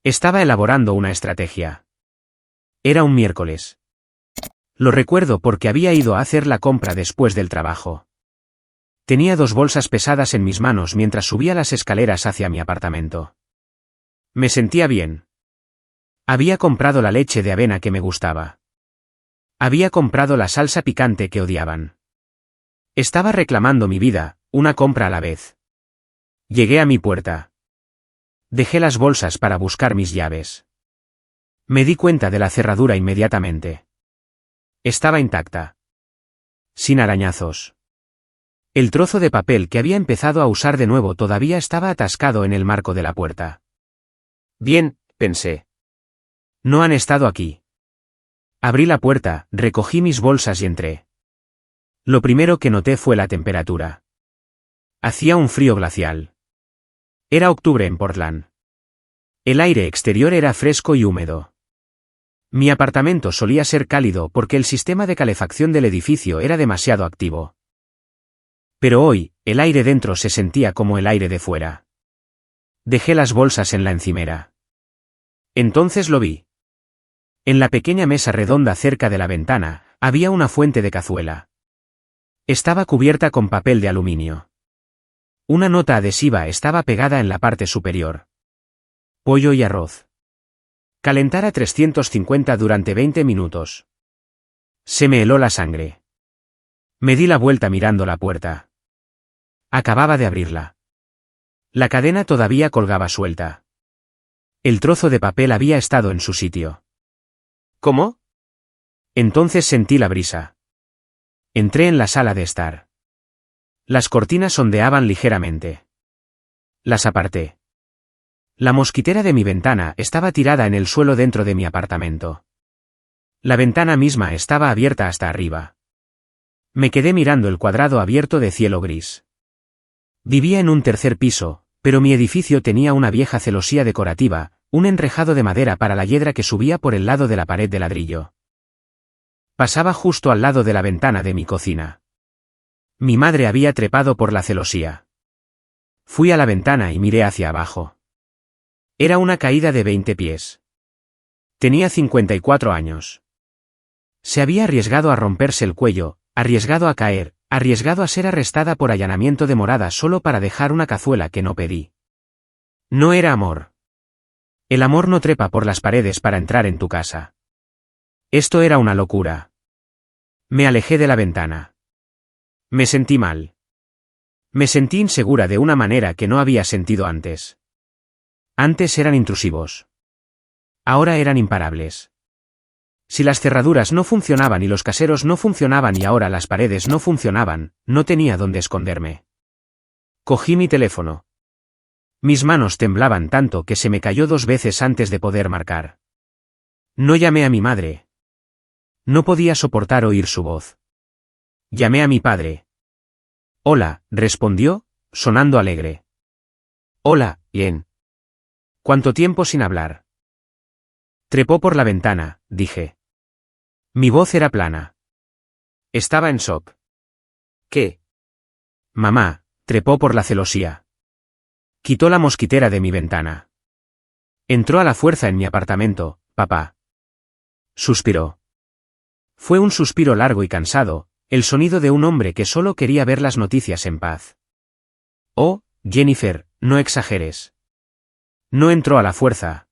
Estaba elaborando una estrategia. Era un miércoles. Lo recuerdo porque había ido a hacer la compra después del trabajo. Tenía 2 bolsas pesadas en mis manos mientras subía las escaleras hacia mi apartamento. Me sentía bien. Había comprado la leche de avena que me gustaba. Había comprado la salsa picante que odiaban. Estaba reclamando mi vida, una compra a la vez. Llegué a mi puerta. Dejé las bolsas para buscar mis llaves. Me di cuenta de la cerradura inmediatamente. Estaba intacta. Sin arañazos. El trozo de papel que había empezado a usar de nuevo todavía estaba atascado en el marco de la puerta. Bien, pensé. No han estado aquí. Abrí la puerta, recogí mis bolsas y entré. Lo primero que noté fue la temperatura. Hacía un frío glacial. Era octubre en Portland. El aire exterior era fresco y húmedo. Mi apartamento solía ser cálido porque el sistema de calefacción del edificio era demasiado activo. Pero hoy, el aire dentro se sentía como el aire de fuera. Dejé las bolsas en la encimera. Entonces lo vi. En la pequeña mesa redonda cerca de la ventana, había una fuente de cazuela. Estaba cubierta con papel de aluminio. Una nota adhesiva estaba pegada en la parte superior. Pollo y arroz. Calentar a 350 durante 20 minutos. Se me heló la sangre. Me di la vuelta mirando la puerta. Acababa de abrirla. La cadena todavía colgaba suelta. El trozo de papel había estado en su sitio. ¿Cómo? Entonces sentí la brisa. Entré en la sala de estar. Las cortinas ondeaban ligeramente. Las aparté. La mosquitera de mi ventana estaba tirada en el suelo dentro de mi apartamento. La ventana misma estaba abierta hasta arriba. Me quedé mirando el cuadrado abierto de cielo gris. Vivía en un tercer piso, pero mi edificio tenía una vieja celosía decorativa, un enrejado de madera para la hiedra que subía por el lado de la pared de ladrillo. Pasaba justo al lado de la ventana de mi cocina. Mi madre había trepado por la celosía. Fui a la ventana y miré hacia abajo. Era una caída de 20 pies. Tenía 54 años. Se había arriesgado a romperse el cuello, arriesgado a caer, arriesgado a ser arrestada por allanamiento de morada solo para dejar una cazuela que no pedí. No era amor. El amor no trepa por las paredes para entrar en tu casa. Esto era una locura. Me alejé de la ventana. Me sentí mal. Me sentí insegura de una manera que no había sentido antes. Antes eran intrusivos. Ahora eran imparables. Si las cerraduras no funcionaban y los caseros no funcionaban y ahora las paredes no funcionaban, no tenía dónde esconderme. Cogí mi teléfono. Mis manos temblaban tanto que se me cayó 2 veces antes de poder marcar. No llamé a mi madre. No podía soportar oír su voz. Llamé a mi padre. Hola, respondió, sonando alegre. Hola, bien. ¿Cuánto tiempo sin hablar? Trepó por la ventana, dije. Mi voz era plana. Estaba en shock. ¿Qué? Mamá, trepó por la celosía. Quitó la mosquitera de mi ventana. Entró a la fuerza en mi apartamento, papá. Suspiró. Fue un suspiro largo y cansado, el sonido de un hombre que solo quería ver las noticias en paz. Oh, Jennifer, no exageres. No entró a la fuerza.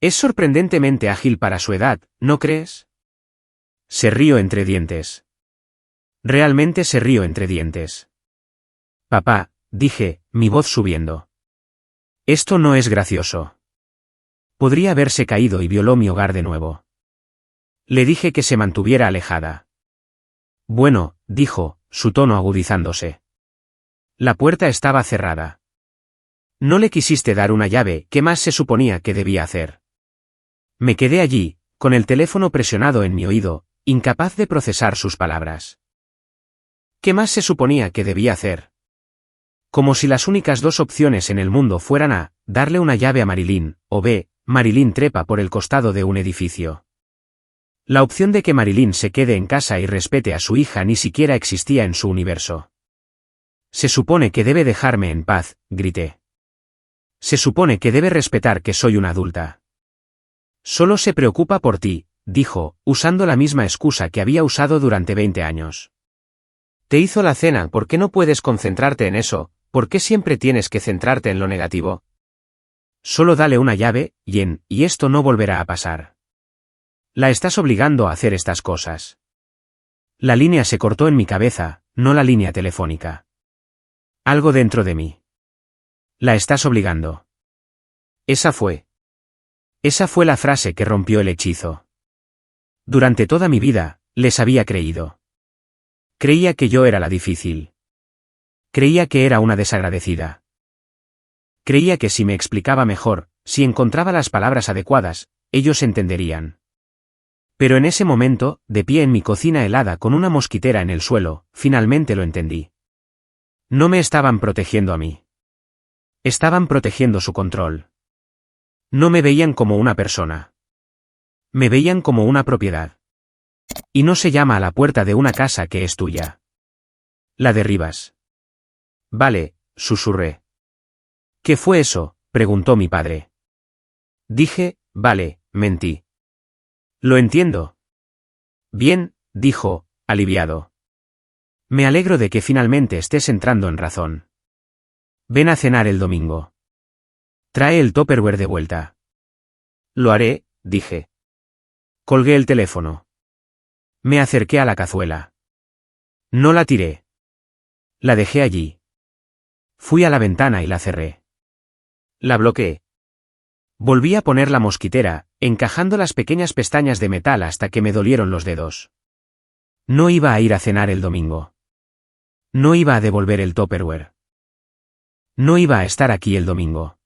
Es sorprendentemente ágil para su edad, ¿no crees? Se rió entre dientes. Realmente se rió entre dientes. Papá, dije, mi voz subiendo. Esto no es gracioso. Podría haberse caído y violó mi hogar de nuevo. Le dije que se mantuviera alejada. Bueno, dijo, su tono agudizándose. La puerta estaba cerrada. No le quisiste dar una llave, ¿qué más se suponía que debía hacer? Me quedé allí, con el teléfono presionado en mi oído, incapaz de procesar sus palabras. ¿Qué más se suponía que debía hacer? Como si las únicas 2 opciones en el mundo fueran A, darle una llave a Marilyn, o B, Marilyn trepa por el costado de un edificio. La opción de que Marilyn se quede en casa y respete a su hija ni siquiera existía en su universo. Se supone que debe dejarme en paz, grité. Se supone que debe respetar que soy una adulta. Solo se preocupa por ti, dijo, usando la misma excusa que había usado durante 20 años. Te hizo la cena, ¿por qué no puedes concentrarte en eso? ¿Por qué siempre tienes que centrarte en lo negativo? Solo dale una llave, Jen, y esto no volverá a pasar. La estás obligando a hacer estas cosas. La línea se cortó en mi cabeza, no la línea telefónica. Algo dentro de mí. La estás obligando. Esa fue. Esa fue la frase que rompió el hechizo. Durante toda mi vida, les había creído. Creía que yo era la difícil. Creía que era una desagradecida. Creía que si me explicaba mejor, si encontraba las palabras adecuadas, ellos entenderían. Pero en ese momento, de pie en mi cocina helada con una mosquitera en el suelo, finalmente lo entendí. No me estaban protegiendo a mí. Estaban protegiendo su control. No me veían como una persona. Me veían como una propiedad. Y no se llama a la puerta de una casa que es tuya. La derribas. Vale, susurré. ¿Qué fue eso?, preguntó mi padre. Dije, vale, mentí. Lo entiendo. Bien, dijo, aliviado. Me alegro de que finalmente estés entrando en razón. Ven a cenar el domingo. Trae el Tupperware de vuelta. Lo haré, dije. Colgué el teléfono. Me acerqué a la cazuela. No la tiré. La dejé allí. Fui a la ventana y la cerré. La bloqueé. Volví a poner la mosquitera, encajando las pequeñas pestañas de metal hasta que me dolieron los dedos. No iba a ir a cenar el domingo. No iba a devolver el Tupperware. No iba a estar aquí el domingo.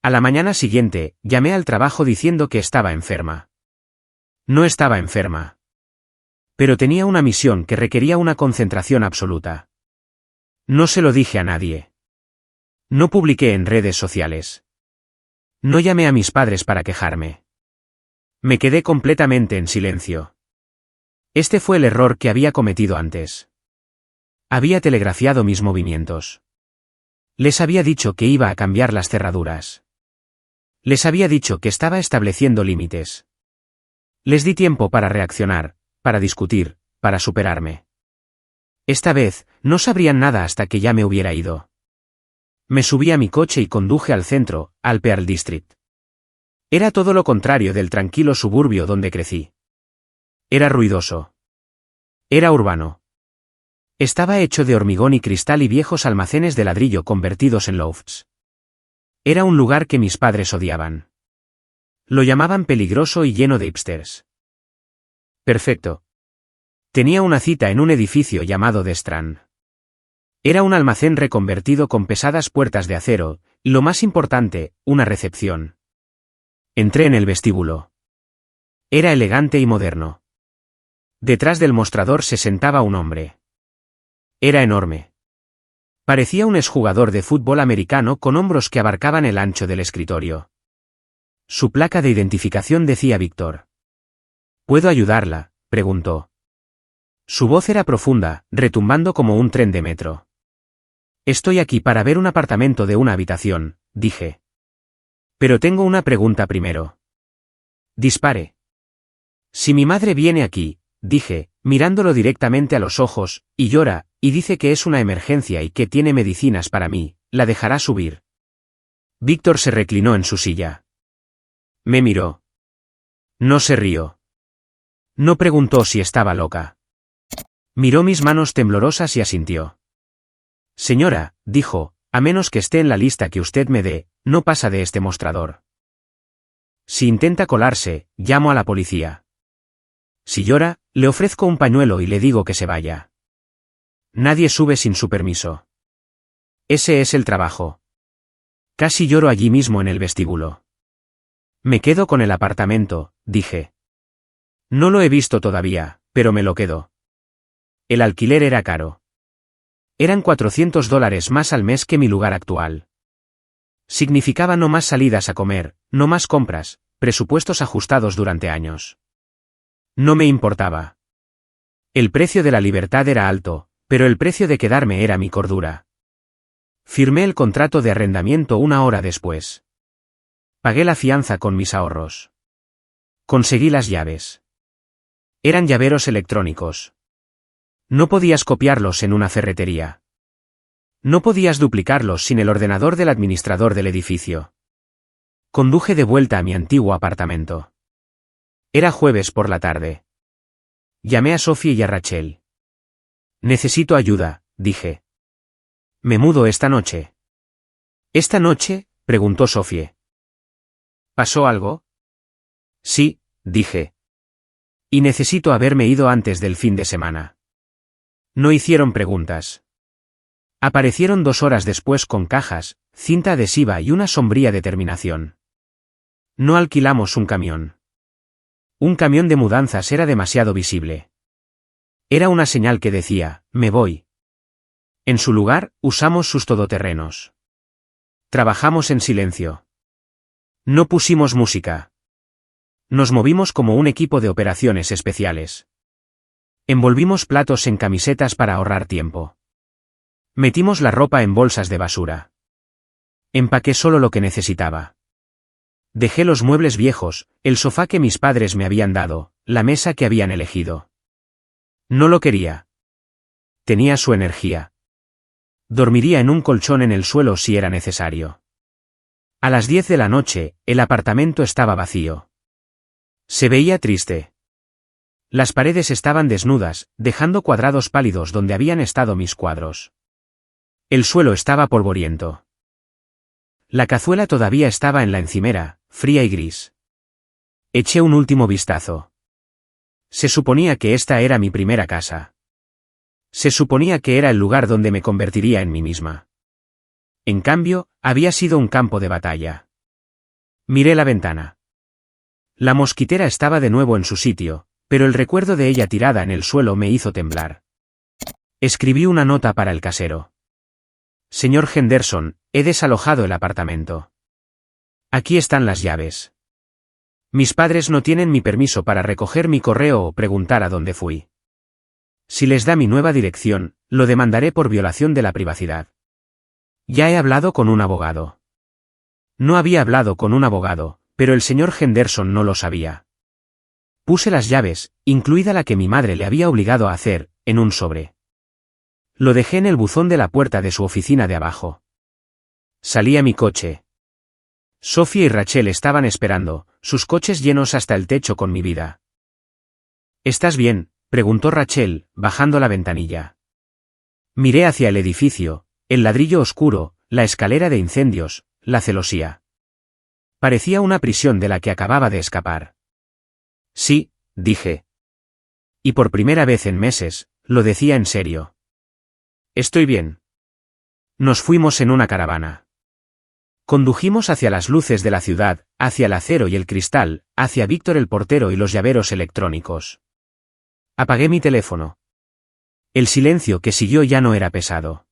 A la mañana siguiente, llamé al trabajo diciendo que estaba enferma. No estaba enferma. Pero tenía una misión que requería una concentración absoluta. No se lo dije a nadie. No publiqué en redes sociales. No llamé a mis padres para quejarme. Me quedé completamente en silencio. Este fue el error que había cometido antes. Había telegrafiado mis movimientos. Les había dicho que iba a cambiar las cerraduras. Les había dicho que estaba estableciendo límites. Les di tiempo para reaccionar, para discutir, para superarme. Esta vez, no sabrían nada hasta que ya me hubiera ido. Me subí a mi coche y conduje al centro, al Pearl District. Era todo lo contrario del tranquilo suburbio donde crecí. Era ruidoso. Era urbano. Estaba hecho de hormigón y cristal y viejos almacenes de ladrillo convertidos en lofts. Era un lugar que mis padres odiaban. Lo llamaban peligroso y lleno de hipsters. Perfecto. Tenía una cita en un edificio llamado The Strand. Era un almacén reconvertido con pesadas puertas de acero, y lo más importante, una recepción. Entré en el vestíbulo. Era elegante y moderno. Detrás del mostrador se sentaba un hombre. Era enorme. Parecía un exjugador de fútbol americano con hombros que abarcaban el ancho del escritorio. Su placa de identificación decía Víctor. ¿Puedo ayudarla?, preguntó. Su voz era profunda, retumbando como un tren de metro. Estoy aquí para ver un apartamento de una habitación, dije. Pero tengo una pregunta primero. Dispare. Si mi madre viene aquí, dije, mirándolo directamente a los ojos, y llora, y dice que es una emergencia y que tiene medicinas para mí, ¿la dejará subir? Víctor se reclinó en su silla. Me miró. No se rió. No preguntó si estaba loca. Miró mis manos temblorosas y asintió. Señora, dijo, a menos que esté en la lista que usted me dé, no pasa de este mostrador. Si intenta colarse, llamo a la policía. Si llora, le ofrezco un pañuelo y le digo que se vaya. Nadie sube sin su permiso. Ese es el trabajo. Casi lloro allí mismo en el vestíbulo. Me quedo con el apartamento, dije. No lo he visto todavía, pero me lo quedo. El alquiler era caro. Eran $400 más al mes que mi lugar actual. Significaba no más salidas a comer, no más compras, presupuestos ajustados durante años. No me importaba. El precio de la libertad era alto, pero el precio de quedarme era mi cordura. Firmé el contrato de arrendamiento una hora después. Pagué la fianza con mis ahorros. Conseguí las llaves. Eran llaveros electrónicos. No podías copiarlos en una ferretería. No podías duplicarlos sin el ordenador del administrador del edificio. Conduje de vuelta a mi antiguo apartamento. Era jueves por la tarde. Llamé a Sophie y a Rachel. Necesito ayuda, dije. Me mudo esta noche. ¿Esta noche?, preguntó Sophie. ¿Pasó algo? Sí, dije. Y necesito haberme ido antes del fin de semana. No hicieron preguntas. Aparecieron 2 horas después con cajas, cinta adhesiva y una sombría determinación. No alquilamos un camión. Un camión de mudanzas era demasiado visible. Era una señal que decía, me voy. En su lugar, usamos sus todoterrenos. Trabajamos en silencio. No pusimos música. Nos movimos como un equipo de operaciones especiales. Envolvimos platos en camisetas para ahorrar tiempo. Metimos la ropa en bolsas de basura. Empaqué solo lo que necesitaba. Dejé los muebles viejos, el sofá que mis padres me habían dado, la mesa que habían elegido. No lo quería. Tenía su energía. Dormiría en un colchón en el suelo si era necesario. A las 10 de la noche, el apartamento estaba vacío. Se veía triste. Las paredes estaban desnudas, dejando cuadrados pálidos donde habían estado mis cuadros. El suelo estaba polvoriento. La cazuela todavía estaba en la encimera, fría y gris. Eché un último vistazo. Se suponía que esta era mi primera casa. Se suponía que era el lugar donde me convertiría en mí misma. En cambio, había sido un campo de batalla. Miré la ventana. La mosquitera estaba de nuevo en su sitio, pero el recuerdo de ella tirada en el suelo me hizo temblar. Escribí una nota para el casero. Señor Henderson, he desalojado el apartamento. Aquí están las llaves. Mis padres no tienen mi permiso para recoger mi correo o preguntar a dónde fui. Si les da mi nueva dirección, lo demandaré por violación de la privacidad. Ya he hablado con un abogado. No había hablado con un abogado, pero el señor Henderson no lo sabía. Puse las llaves, incluida la que mi madre le había obligado a hacer, en un sobre. Lo dejé en el buzón de la puerta de su oficina de abajo. Salí a mi coche. Sophie y Rachel estaban esperando, sus coches llenos hasta el techo con mi vida. ¿Estás bien?, preguntó Rachel, bajando la ventanilla. Miré hacia el edificio, el ladrillo oscuro, la escalera de incendios, la celosía. Parecía una prisión de la que acababa de escapar. Sí, dije. Y por primera vez en meses, lo decía en serio. Estoy bien. Nos fuimos en una caravana. Condujimos hacia las luces de la ciudad, hacia el acero y el cristal, hacia Víctor el portero y los llaveros electrónicos. Apagué mi teléfono. El silencio que siguió ya no era pesado.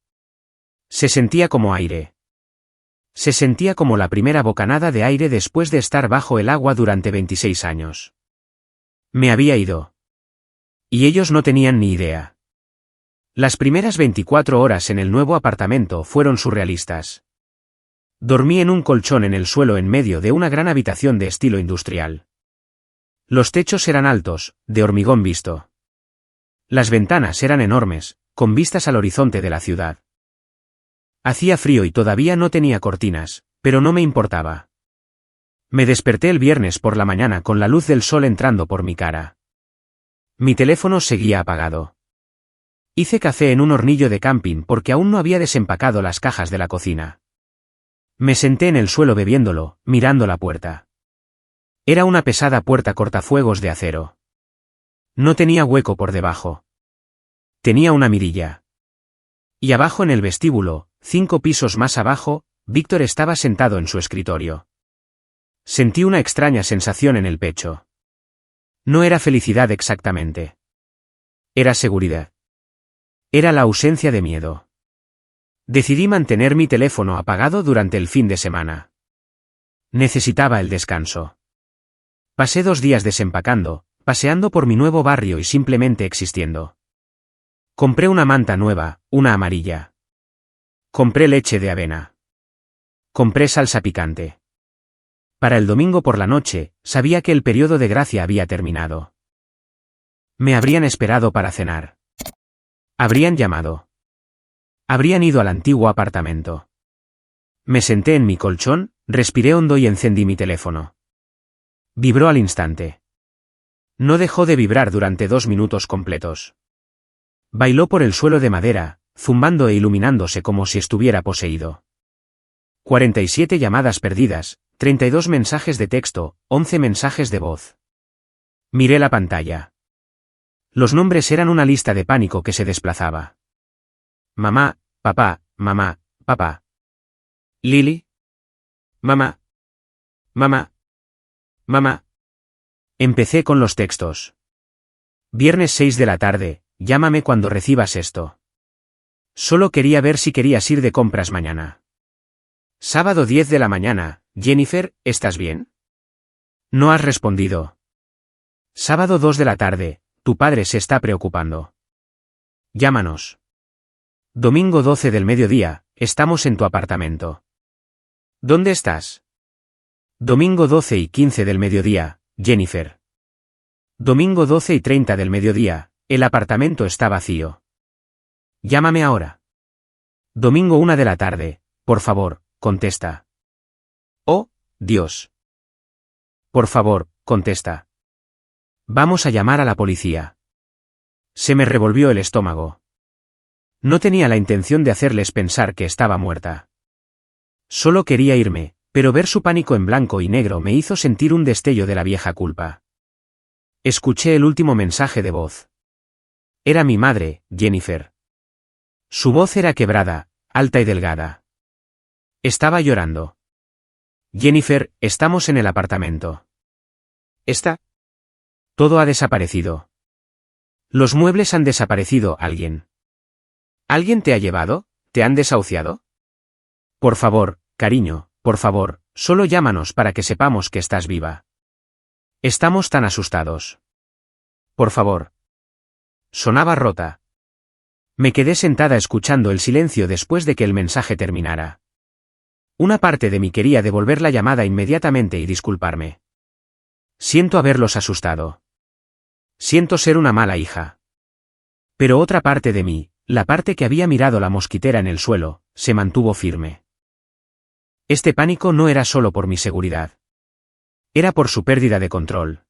Se sentía como aire. Se sentía como la primera bocanada de aire después de estar bajo el agua durante 26 años. Me había ido. Y ellos no tenían ni idea. Las primeras 24 horas en el nuevo apartamento fueron surrealistas. Dormí en un colchón en el suelo en medio de una gran habitación de estilo industrial. Los techos eran altos, de hormigón visto. Las ventanas eran enormes, con vistas al horizonte de la ciudad. Hacía frío y todavía no tenía cortinas, pero no me importaba. Me desperté el viernes por la mañana con la luz del sol entrando por mi cara. Mi teléfono seguía apagado. Hice café en un hornillo de camping porque aún no había desempacado las cajas de la cocina. Me senté en el suelo bebiéndolo, mirando la puerta. Era una pesada puerta cortafuegos de acero. No tenía hueco por debajo. Tenía una mirilla. Y abajo en el vestíbulo, 5 pisos más abajo, Víctor estaba sentado en su escritorio. Sentí una extraña sensación en el pecho. No era felicidad exactamente. Era seguridad. Era la ausencia de miedo. Decidí mantener mi teléfono apagado durante el fin de semana. Necesitaba el descanso. Pasé 2 días desempacando, paseando por mi nuevo barrio y simplemente existiendo. Compré una manta nueva, una amarilla. Compré leche de avena. Compré salsa picante. Para el domingo por la noche, sabía que el periodo de gracia había terminado. Me habrían esperado para cenar. Habrían llamado. Habrían ido al antiguo apartamento. Me senté en mi colchón, respiré hondo y encendí mi teléfono. Vibró al instante. No dejó de vibrar durante 2 minutos completos. Bailó por el suelo de madera, zumbando e iluminándose como si estuviera poseído. 47 llamadas perdidas, 32 mensajes de texto, 11 mensajes de voz. Miré la pantalla. Los nombres eran una lista de pánico que se desplazaba. Mamá, papá, mamá, papá. Lily. Mamá. Mamá. Mamá. Empecé con los textos. Viernes 6 de la tarde, llámame cuando recibas esto. Solo quería ver si querías ir de compras mañana. Sábado 10 de la mañana, Jennifer, ¿estás bien? No has respondido. Sábado 2 de la tarde, tu padre se está preocupando. Llámanos. Domingo 12 del mediodía, estamos en tu apartamento. ¿Dónde estás? Domingo 12 y 15 del mediodía, Jennifer. Domingo 12 y 30 del mediodía, el apartamento está vacío. Llámame ahora. Domingo 1 de la tarde, por favor, contesta. Oh, Dios. Por favor, contesta. Vamos a llamar a la policía. Se me revolvió el estómago. No tenía la intención de hacerles pensar que estaba muerta. Solo quería irme, pero ver su pánico en blanco y negro me hizo sentir un destello de la vieja culpa. Escuché el último mensaje de voz. Era mi madre, Jennifer. Su voz era quebrada, alta y delgada. Estaba llorando. Jennifer, estamos en el apartamento. ¿Está? Todo ha desaparecido. Los muebles han desaparecido, ¿alguien? ¿Alguien te ha llevado? ¿Te han desahuciado? Por favor, cariño, por favor, solo llámanos para que sepamos que estás viva. Estamos tan asustados. Por favor. Sonaba rota. Me quedé sentada escuchando el silencio después de que el mensaje terminara. Una parte de mí quería devolver la llamada inmediatamente y disculparme. Siento haberlos asustado. Siento ser una mala hija. Pero otra parte de mí, la parte que había mirado la mosquitera en el suelo, se mantuvo firme. Este pánico no era solo por mi seguridad. Era por su pérdida de control.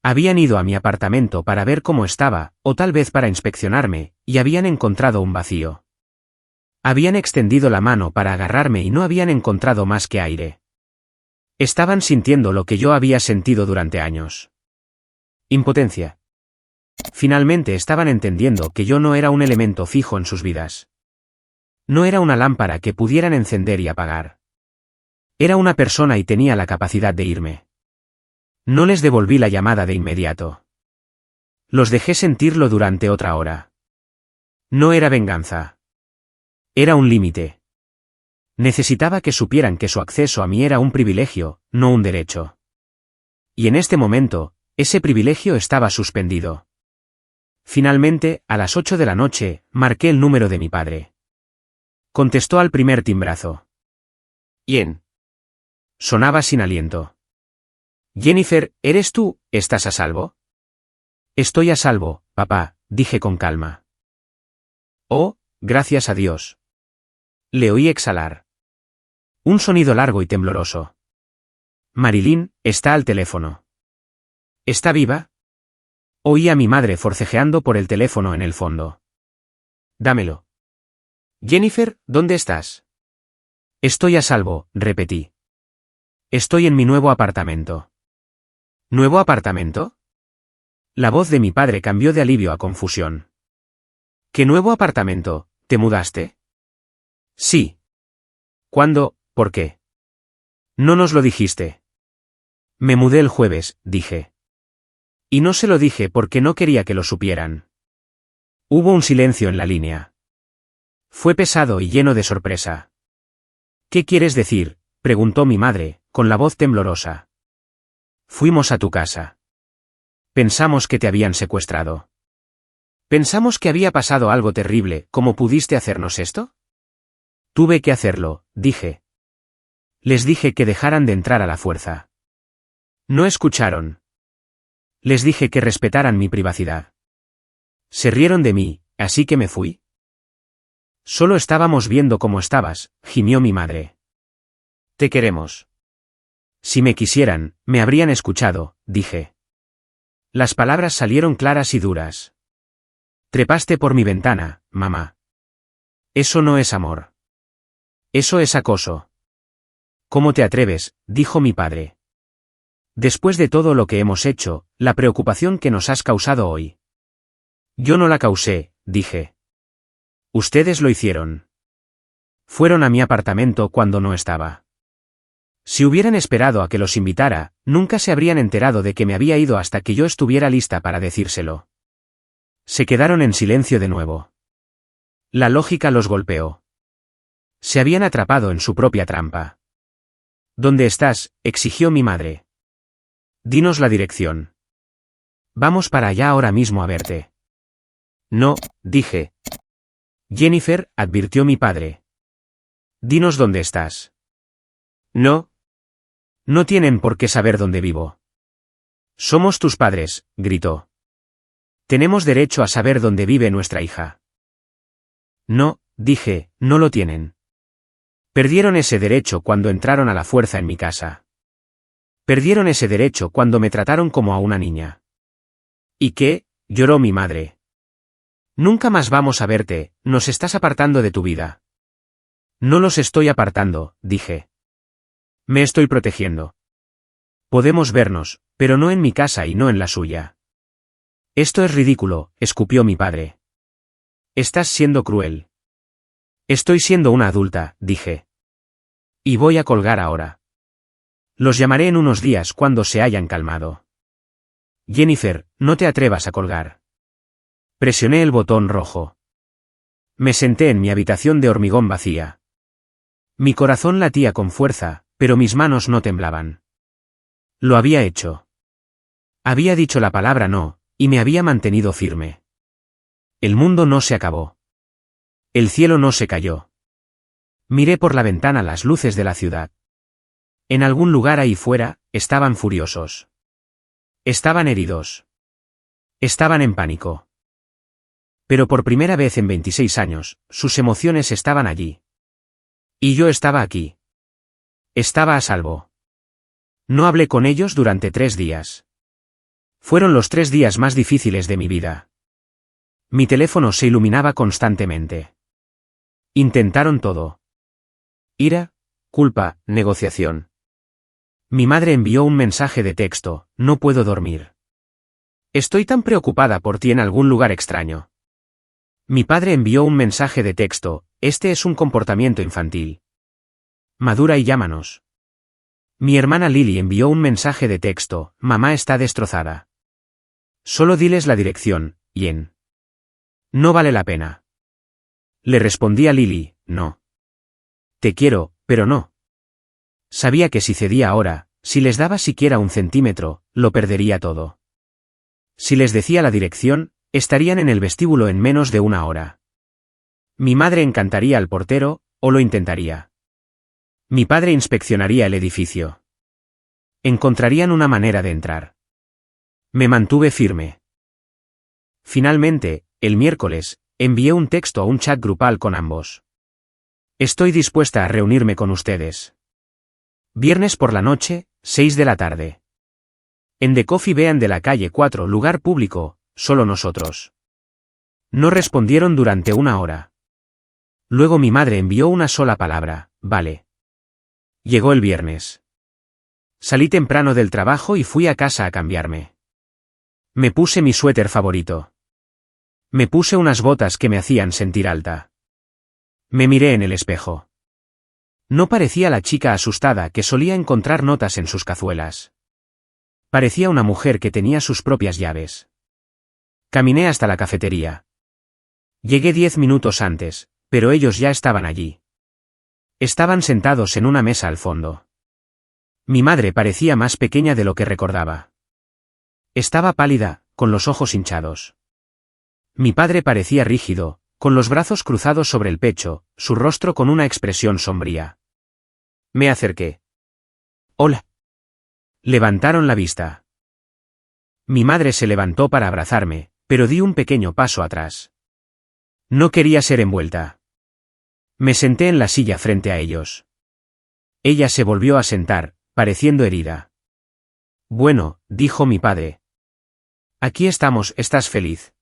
Habían ido a mi apartamento para ver cómo estaba, o tal vez para inspeccionarme, y habían encontrado un vacío. Habían extendido la mano para agarrarme y no habían encontrado más que aire. Estaban sintiendo lo que yo había sentido durante años. Impotencia. Finalmente estaban entendiendo que yo no era un elemento fijo en sus vidas. No era una lámpara que pudieran encender y apagar. Era una persona y tenía la capacidad de irme. No les devolví la llamada de inmediato. Los dejé sentirlo durante otra hora. No era venganza. Era un límite. Necesitaba que supieran que su acceso a mí era un privilegio, no un derecho. Y en este momento, ese privilegio estaba suspendido. Finalmente, a las 8 de la noche, marqué el número de mi padre. Contestó al primer timbrazo. ¿Quién? Sonaba sin aliento. Jennifer, ¿eres tú? ¿Estás a salvo? Estoy a salvo, papá, dije con calma. Oh, gracias a Dios. Le oí exhalar. Un sonido largo y tembloroso. Marilyn, está al teléfono. ¿Está viva? Oí a mi madre forcejeando por el teléfono en el fondo. Dámelo. Jennifer, ¿dónde estás? Estoy a salvo, repetí. Estoy en mi nuevo apartamento. ¿Nuevo apartamento? La voz de mi padre cambió de alivio a confusión. ¿Qué nuevo apartamento? ¿Te mudaste? Sí. ¿Cuándo? ¿Por qué? No nos lo dijiste. Me mudé el jueves, dije. Y no se lo dije porque no quería que lo supieran. Hubo un silencio en la línea. Fue pesado y lleno de sorpresa. ¿Qué quieres decir?, preguntó mi madre, con la voz temblorosa. Fuimos a tu casa. Pensamos que te habían secuestrado. Pensamos que había pasado algo terrible. ¿Cómo pudiste hacernos esto? Tuve que hacerlo, dije. Les dije que dejaran de entrar a la fuerza. No escucharon. Les dije que respetaran mi privacidad. Se rieron de mí, así que me fui. Solo estábamos viendo cómo estabas, gimió mi madre. Te queremos. Si me quisieran, me habrían escuchado, dije. Las palabras salieron claras y duras. Trepaste por mi ventana, mamá. Eso no es amor. Eso es acoso. ¿Cómo te atreves?, dijo mi padre. Después de todo lo que hemos hecho, la preocupación que nos has causado hoy. Yo no la causé, dije. Ustedes lo hicieron. Fueron a mi apartamento cuando no estaba. Si hubieran esperado a que los invitara, nunca se habrían enterado de que me había ido hasta que yo estuviera lista para decírselo. Se quedaron en silencio de nuevo. La lógica los golpeó. Se habían atrapado en su propia trampa. ¿Dónde estás?, exigió mi madre. Dinos la dirección. Vamos para allá ahora mismo a verte. No, dije. Jennifer, advirtió mi padre. Dinos dónde estás. No. No tienen por qué saber dónde vivo. Somos tus padres, gritó. Tenemos derecho a saber dónde vive nuestra hija. No, dije, no lo tienen. Perdieron ese derecho cuando entraron a la fuerza en mi casa. Perdieron ese derecho cuando me trataron como a una niña. ¿Y qué?, lloró mi madre. Nunca más vamos a verte, nos estás apartando de tu vida. No los estoy apartando, dije. Me estoy protegiendo. Podemos vernos, pero no en mi casa y no en la suya. Esto es ridículo, escupió mi padre. Estás siendo cruel. Estoy siendo una adulta, dije. Y voy a colgar ahora. Los llamaré en unos días cuando se hayan calmado. Jennifer, no te atrevas a colgar. Presioné el botón rojo. Me senté en mi habitación de hormigón vacía. Mi corazón latía con fuerza, pero mis manos no temblaban. Lo había hecho. Había dicho la palabra no, y me había mantenido firme. El mundo no se acabó. El cielo no se cayó. Miré por la ventana las luces de la ciudad. En algún lugar ahí fuera, estaban furiosos. Estaban heridos. Estaban en pánico. Pero por primera vez en 26 años, sus emociones estaban allí. Y yo estaba aquí. Estaba a salvo. No hablé con ellos durante 3 días. Fueron los 3 días más difíciles de mi vida. Mi teléfono se iluminaba constantemente. Intentaron todo. Ira, culpa, negociación. Mi madre envió un mensaje de texto: no puedo dormir. Estoy tan preocupada por ti en algún lugar extraño. Mi padre envió un mensaje de texto: este es un comportamiento infantil. Madura y llámanos. Mi hermana Lily envió un mensaje de texto: mamá está destrozada. Solo diles la dirección, Jen. No vale la pena. Le respondí a Lily: no. Te quiero, pero no. Sabía que si cedía ahora, si les daba siquiera 1 centímetro, lo perdería todo. Si les decía la dirección, estarían en el vestíbulo en menos de 1 hora. Mi madre encantaría al portero, o lo intentaría. Mi padre inspeccionaría el edificio. Encontrarían una manera de entrar. Me mantuve firme. Finalmente, el miércoles, envié un texto a un chat grupal con ambos. Estoy dispuesta a reunirme con ustedes. Viernes por la noche, 6 de la tarde. En The Coffee Bean de la calle 4, lugar público, solo nosotros. No respondieron durante 1 hora. Luego mi madre envió una sola palabra: vale. Llegó el viernes. Salí temprano del trabajo y fui a casa a cambiarme. Me puse mi suéter favorito. Me puse unas botas que me hacían sentir alta. Me miré en el espejo. No parecía la chica asustada que solía encontrar notas en sus cazuelas. Parecía una mujer que tenía sus propias llaves. Caminé hasta la cafetería. Llegué 10 minutos antes, pero ellos ya estaban allí. Estaban sentados en una mesa al fondo. Mi madre parecía más pequeña de lo que recordaba. Estaba pálida, con los ojos hinchados. Mi padre parecía rígido, con los brazos cruzados sobre el pecho, su rostro con una expresión sombría. Me acerqué. Hola. Levantaron la vista. Mi madre se levantó para abrazarme, pero di un pequeño paso atrás. No quería ser envuelta. Me senté en la silla frente a ellos. Ella se volvió a sentar, pareciendo herida. Bueno, dijo mi padre. Aquí estamos, ¿estás feliz?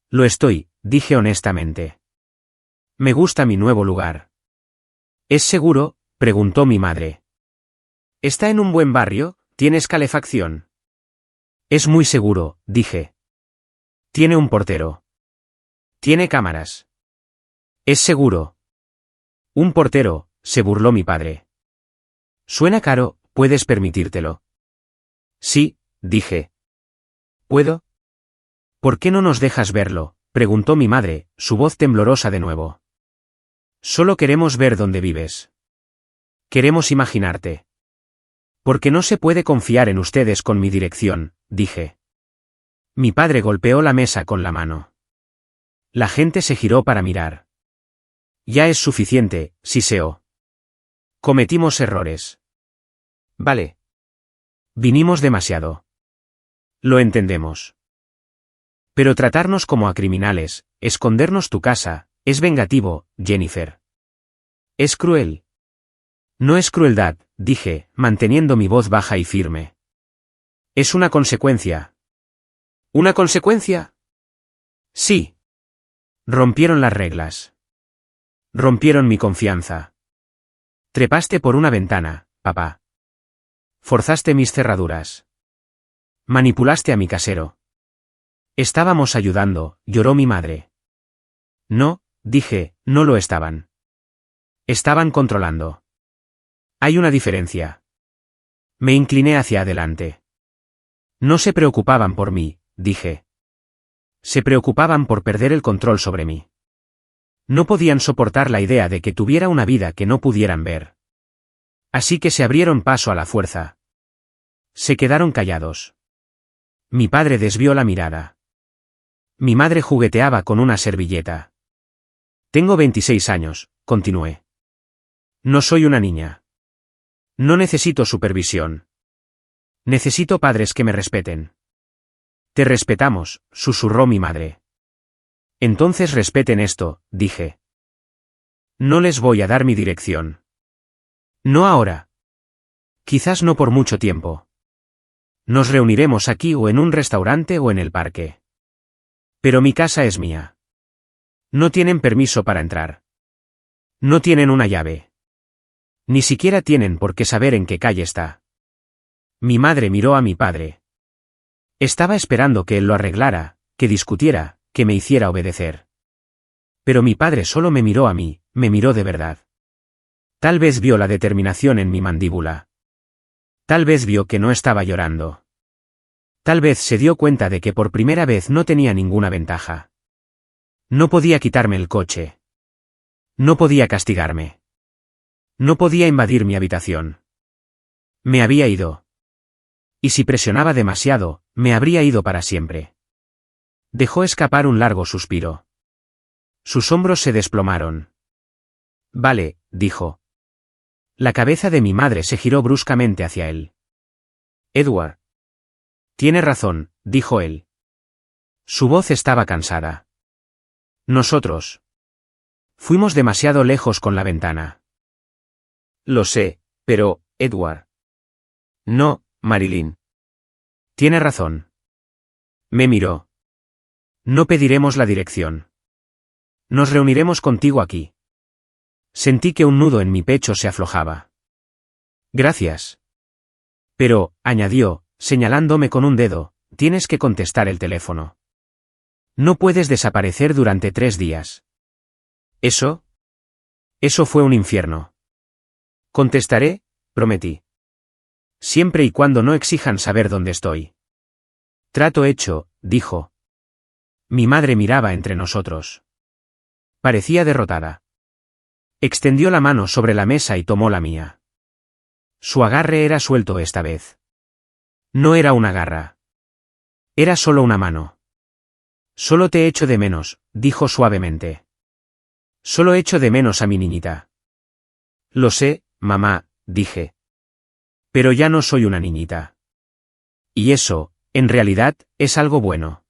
Lo estoy, dije honestamente. Me gusta mi nuevo lugar. ¿Es seguro?, preguntó mi madre. ¿Está en un buen barrio? ¿Tienes calefacción? Es muy seguro, dije. Tiene un portero. Tiene cámaras. Es seguro. Un portero, se burló mi padre. Suena caro, ¿puedes permitírtelo? Sí, dije. ¿Puedo? ¿Por qué no nos dejas verlo?, preguntó mi madre, su voz temblorosa de nuevo. Solo queremos ver dónde vives. Queremos imaginarte. Porque no se puede confiar en ustedes con mi dirección, dije. Mi padre golpeó la mesa con la mano. La gente se giró para mirar. Ya es suficiente, siseó. Cometimos errores. Vale. Vinimos demasiado. Lo entendemos. Pero tratarnos como a criminales, escondernos tu casa, es vengativo, Jennifer. Es cruel. No es crueldad, dije, manteniendo mi voz baja y firme. Es una consecuencia. ¿Una consecuencia? Sí. Rompieron las reglas. Rompieron mi confianza. Trepaste por una ventana, papá. Forzaste mis cerraduras. Manipulaste a mi casero. Estábamos ayudando, lloró mi madre. No, dije, no lo estaban. Estaban controlando. Hay una diferencia. Me incliné hacia adelante. No se preocupaban por mí, dije. Se preocupaban por perder el control sobre mí. No podían soportar la idea de que tuviera una vida que no pudieran ver. Así que se abrieron paso a la fuerza. Se quedaron callados. Mi padre desvió la mirada. Mi madre jugueteaba con una servilleta. Tengo 26 años, continué. No soy una niña. No necesito supervisión. Necesito padres que me respeten. Te respetamos, susurró mi madre. Entonces respeten esto, dije. No les voy a dar mi dirección. No ahora. Quizás no por mucho tiempo. Nos reuniremos aquí o en un restaurante o en el parque. Pero mi casa es mía. No tienen permiso para entrar. No tienen una llave. Ni siquiera tienen por qué saber en qué calle está. Mi madre miró a mi padre. Estaba esperando que él lo arreglara, que discutiera, que me hiciera obedecer. Pero mi padre solo me miró a mí, me miró de verdad. Tal vez vio la determinación en mi mandíbula. Tal vez vio que no estaba llorando. Tal vez se dio cuenta de que por primera vez no tenía ninguna ventaja. No podía quitarme el coche. No podía castigarme. No podía invadir mi habitación. Me había ido. Y si presionaba demasiado, me habría ido para siempre. Dejó escapar un largo suspiro. Sus hombros se desplomaron. Vale, dijo. La cabeza de mi madre se giró bruscamente hacia él. Edward. Tiene razón, dijo él. Su voz estaba cansada. Nosotros. Fuimos demasiado lejos con la ventana. Lo sé, pero, Edward. No, Marilyn. Tiene razón. Me miró. No pediremos la dirección. Nos reuniremos contigo aquí. Sentí que un nudo en mi pecho se aflojaba. Gracias. Pero, añadió, señalándome con un dedo, tienes que contestar el teléfono. No puedes desaparecer durante 3 días. ¿Eso? Eso fue un infierno. Contestaré, prometí. Siempre y cuando no exijan saber dónde estoy. Trato hecho, dijo. Mi madre miraba entre nosotros. Parecía derrotada. Extendió la mano sobre la mesa y tomó la mía. Su agarre era suelto esta vez. No era una garra. Era solo una mano. Solo te echo de menos, dijo suavemente. Solo echo de menos a mi niñita. Lo sé, mamá, dije. Pero ya no soy una niñita. Y eso, en realidad, es algo bueno.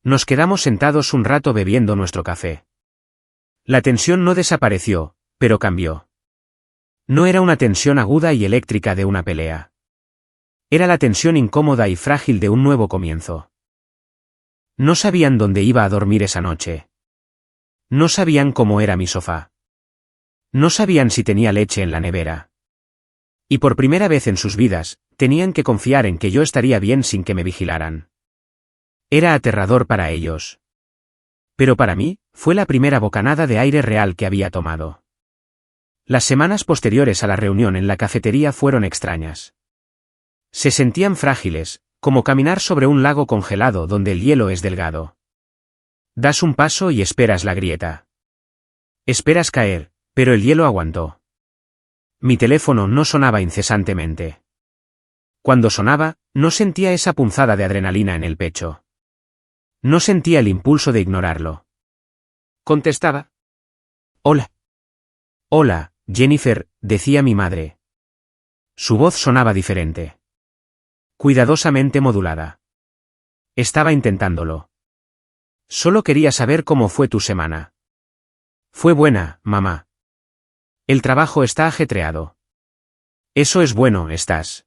Nos quedamos sentados un rato bebiendo nuestro café. La tensión no desapareció, pero cambió. No era una tensión aguda y eléctrica de una pelea. Era la tensión incómoda y frágil de un nuevo comienzo. No sabían dónde iba a dormir esa noche. No sabían cómo era mi sofá. No sabían si tenía leche en la nevera. Y por primera vez en sus vidas, tenían que confiar en que yo estaría bien sin que me vigilaran. Era aterrador para ellos. Pero para mí, fue la primera bocanada de aire real que había tomado. Las semanas posteriores a la reunión en la cafetería fueron extrañas. Se sentían frágiles, como caminar sobre un lago congelado donde el hielo es delgado. Das un paso y esperas la grieta. Esperas caer, pero el hielo aguantó. Mi teléfono no sonaba incesantemente. Cuando sonaba, no sentía esa punzada de adrenalina en el pecho. No sentía el impulso de ignorarlo. Contestaba. Hola. Hola, Jennifer, decía mi madre. Su voz sonaba diferente. Cuidadosamente modulada. Estaba intentándolo. Solo quería saber cómo fue tu semana. Fue buena, mamá. El trabajo está ajetreado. Eso es bueno, ¿estás?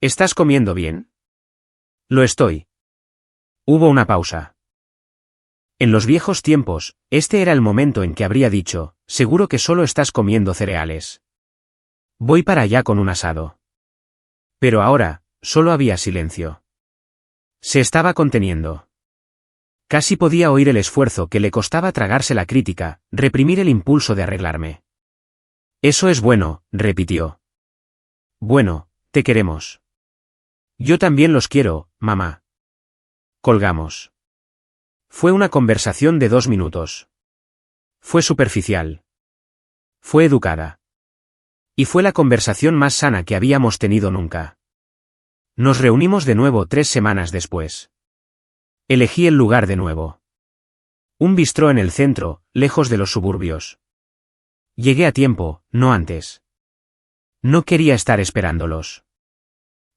¿Estás comiendo bien? Lo estoy. Hubo una pausa. En los viejos tiempos, este era el momento en que habría dicho, seguro que solo estás comiendo cereales. Voy para allá con un asado. Pero ahora, solo había silencio. Se estaba conteniendo. Casi podía oír el esfuerzo que le costaba tragarse la crítica, reprimir el impulso de arreglarme. Eso es bueno, repitió. Bueno, te queremos. Yo también los quiero, mamá. Colgamos. Fue una conversación de 2 minutos. Fue superficial. Fue educada. Y fue la conversación más sana que habíamos tenido nunca. Nos reunimos de nuevo 3 semanas después. Elegí el lugar de nuevo. Un bistró en el centro, lejos de los suburbios. Llegué a tiempo, no antes. No quería estar esperándolos.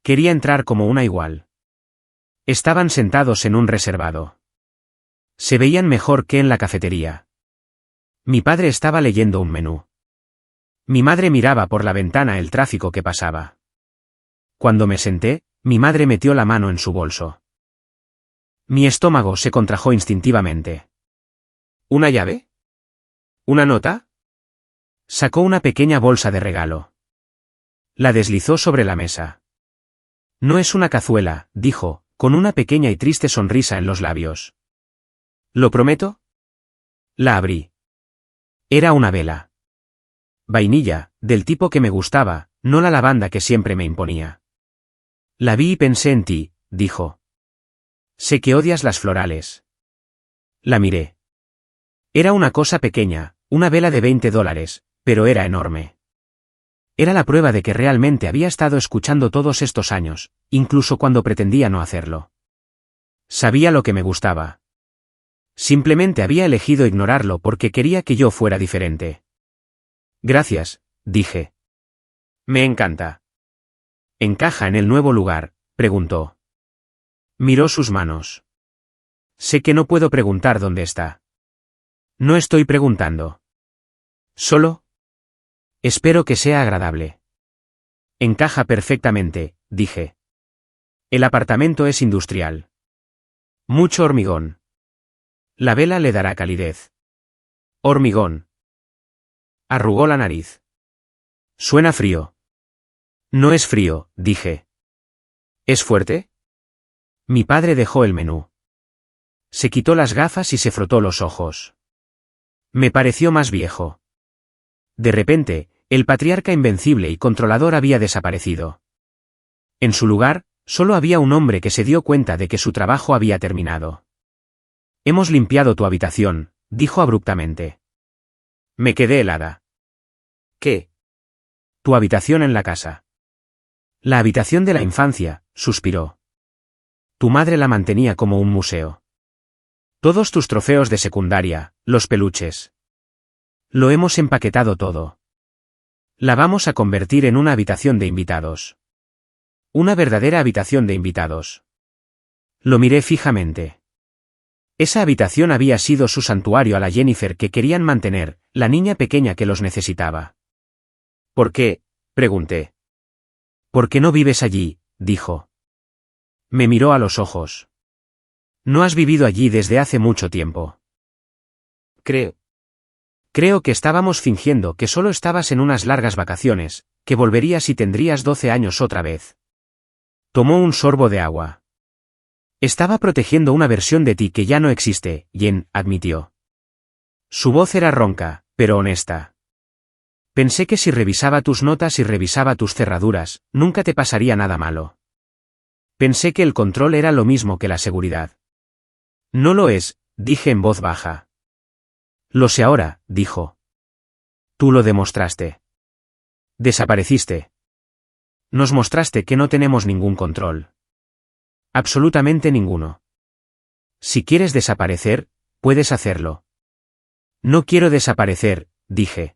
Quería entrar como una igual. Estaban sentados en un reservado. Se veían mejor que en la cafetería. Mi padre estaba leyendo un menú. Mi madre miraba por la ventana el tráfico que pasaba. Cuando me senté, mi madre metió la mano en su bolso. Mi estómago se contrajo instintivamente. ¿Una llave? ¿Una nota? Sacó una pequeña bolsa de regalo. La deslizó sobre la mesa. No es una cazuela, dijo, con una pequeña y triste sonrisa en los labios. ¿Lo prometo? La abrí. Era una vela. Vainilla, del tipo que me gustaba, no la lavanda que siempre me imponía. La vi y pensé en ti, dijo. Sé que odias las florales. La miré. Era una cosa pequeña, una vela de $20, pero era enorme. Era la prueba de que realmente había estado escuchando todos estos años, incluso cuando pretendía no hacerlo. Sabía lo que me gustaba. Simplemente había elegido ignorarlo porque quería que yo fuera diferente. Gracias, dije. Me encanta. ¿Encaja en el nuevo lugar?, preguntó. Miró sus manos. Sé que no puedo preguntar dónde está. No estoy preguntando. Solo. Espero que sea agradable. Encaja perfectamente, dije. El apartamento es industrial. Mucho hormigón. La vela le dará calidez. Hormigón. Arrugó la nariz. Suena frío. No es frío, dije. ¿Es fuerte? Mi padre dejó el menú. Se quitó las gafas y se frotó los ojos. Me pareció más viejo. De repente, el patriarca invencible y controlador había desaparecido. En su lugar, solo había un hombre que se dio cuenta de que su trabajo había terminado. Hemos limpiado tu habitación, dijo abruptamente. Me quedé helada. ¿Qué? Tu habitación en la casa. La habitación de la infancia, suspiró. Tu madre la mantenía como un museo. Todos tus trofeos de secundaria, los peluches. Lo hemos empaquetado todo. La vamos a convertir en una habitación de invitados. Una verdadera habitación de invitados. Lo miré fijamente. Esa habitación había sido su santuario a la Jennifer que querían mantener, la niña pequeña que los necesitaba. ¿Por qué?, pregunté. ¿Por qué no vives allí?, dijo. Me miró a los ojos. No has vivido allí desde hace mucho tiempo. Creo que estábamos fingiendo que solo estabas en unas largas vacaciones, que volverías y tendrías 12 años otra vez. Tomó un sorbo de agua. Estaba protegiendo una versión de ti que ya no existe, Jen, admitió. Su voz era ronca, pero honesta. Pensé que si revisaba tus notas y revisaba tus cerraduras, nunca te pasaría nada malo. Pensé que el control era lo mismo que la seguridad. No lo es, dije en voz baja. Lo sé ahora, dijo. Tú lo demostraste. Desapareciste. Nos mostraste que no tenemos ningún control. Absolutamente ninguno. Si quieres desaparecer, puedes hacerlo. No quiero desaparecer, dije.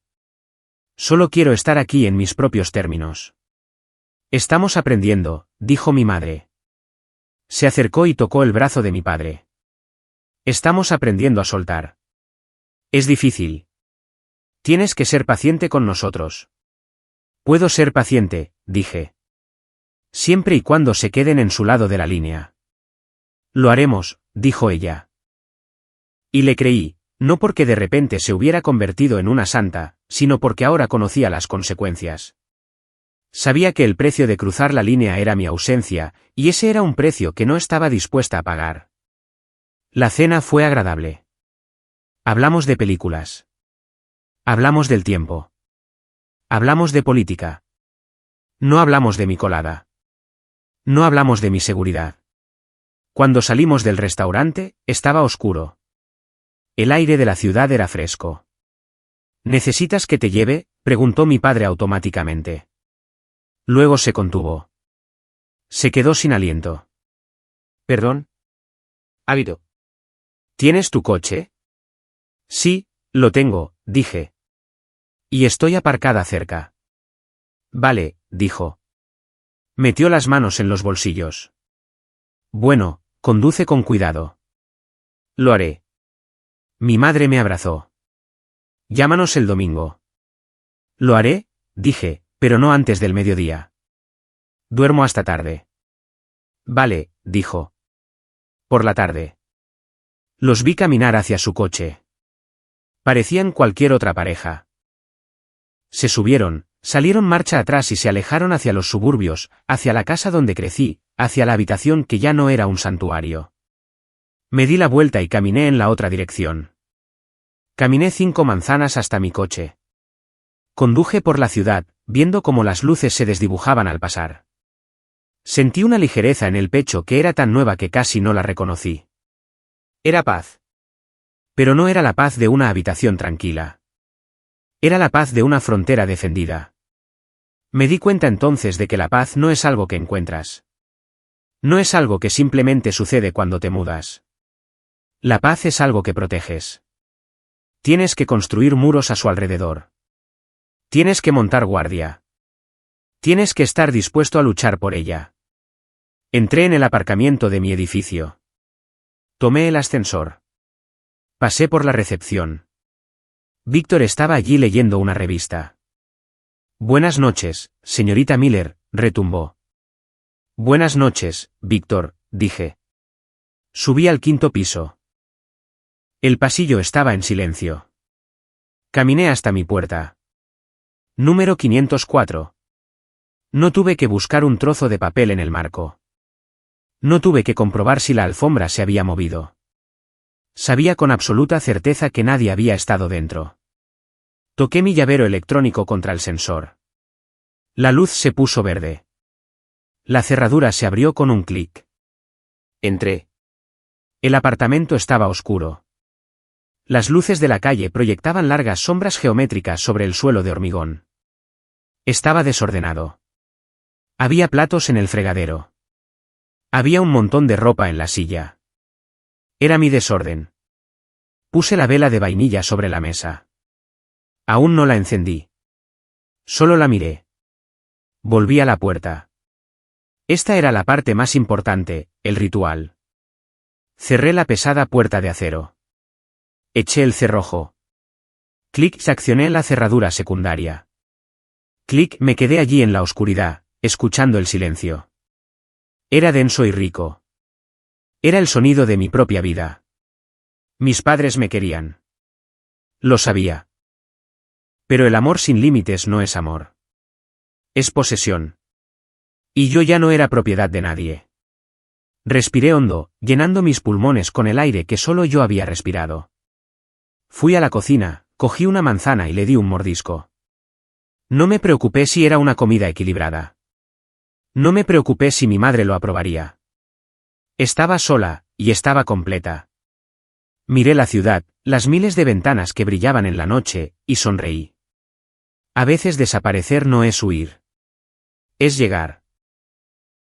Solo quiero estar aquí en mis propios términos. Estamos aprendiendo, dijo mi madre. Se acercó y tocó el brazo de mi padre. Estamos aprendiendo a soltar. Es difícil. Tienes que ser paciente con nosotros. Puedo ser paciente, dije. Siempre y cuando se queden en su lado de la línea. Lo haremos, dijo ella. Y le creí, no porque de repente se hubiera convertido en una santa, sino porque ahora conocía las consecuencias. Sabía que el precio de cruzar la línea era mi ausencia, y ese era un precio que no estaba dispuesta a pagar. La cena fue agradable. Hablamos de películas. Hablamos del tiempo. Hablamos de política. No hablamos de mi colada. No hablamos de mi seguridad. Cuando salimos del restaurante, estaba oscuro. El aire de la ciudad era fresco. ¿Necesitas que te lleve?, preguntó mi padre automáticamente. Luego se contuvo. Se quedó sin aliento. ¿Perdón? Ávido. ¿Tienes tu coche? Sí, lo tengo, dije. Y estoy aparcada cerca. Vale, dijo. Metió las manos en los bolsillos. Bueno, conduce con cuidado. Lo haré. Mi madre me abrazó. Llámanos el domingo. Lo haré, dije, pero no antes del mediodía. Duermo hasta tarde. Vale, dijo. Por la tarde. Los vi caminar hacia su coche. Parecían cualquier otra pareja. Se subieron, salieron marcha atrás y se alejaron hacia los suburbios, hacia la casa donde crecí, hacia la habitación que ya no era un santuario. Me di la vuelta y caminé en la otra dirección. Caminé 5 manzanas hasta mi coche. Conduje por la ciudad, viendo cómo las luces se desdibujaban al pasar. Sentí una ligereza en el pecho que era tan nueva que casi no la reconocí. Era paz. Pero no era la paz de una habitación tranquila. Era la paz de una frontera defendida. Me di cuenta entonces de que la paz no es algo que encuentras. No es algo que simplemente sucede cuando te mudas. La paz es algo que proteges. Tienes que construir muros a su alrededor. Tienes que montar guardia. Tienes que estar dispuesto a luchar por ella. Entré en el aparcamiento de mi edificio. Tomé el ascensor. Pasé por la recepción. Víctor estaba allí leyendo una revista. Buenas noches, señorita Miller, retumbó. Buenas noches, Víctor, dije. Subí al 5.º piso. El pasillo estaba en silencio. Caminé hasta mi puerta. Número 504. No tuve que buscar un trozo de papel en el marco. No tuve que comprobar si la alfombra se había movido. Sabía con absoluta certeza que nadie había estado dentro. Toqué mi llavero electrónico contra el sensor. La luz se puso verde. La cerradura se abrió con un clic. Entré. El apartamento estaba oscuro. Las luces de la calle proyectaban largas sombras geométricas sobre el suelo de hormigón. Estaba desordenado. Había platos en el fregadero. Había un montón de ropa en la silla. Era mi desorden. Puse la vela de vainilla sobre la mesa. Aún no la encendí. Solo la miré. Volví a la puerta. Esta era la parte más importante, el ritual. Cerré la pesada puerta de acero. Eché el cerrojo. Clic, accioné la cerradura secundaria. Clic, me quedé allí en la oscuridad, escuchando el silencio. Era denso y rico. Era el sonido de mi propia vida. Mis padres me querían. Lo sabía. Pero el amor sin límites no es amor. Es posesión. Y yo ya no era propiedad de nadie. Respiré hondo, llenando mis pulmones con el aire que solo yo había respirado. Fui a la cocina, cogí una manzana y le di un mordisco. No me preocupé si era una comida equilibrada. No me preocupé si mi madre lo aprobaría. Estaba sola, y estaba completa. Miré la ciudad, las miles de ventanas que brillaban en la noche, y sonreí. A veces desaparecer no es huir. Es llegar.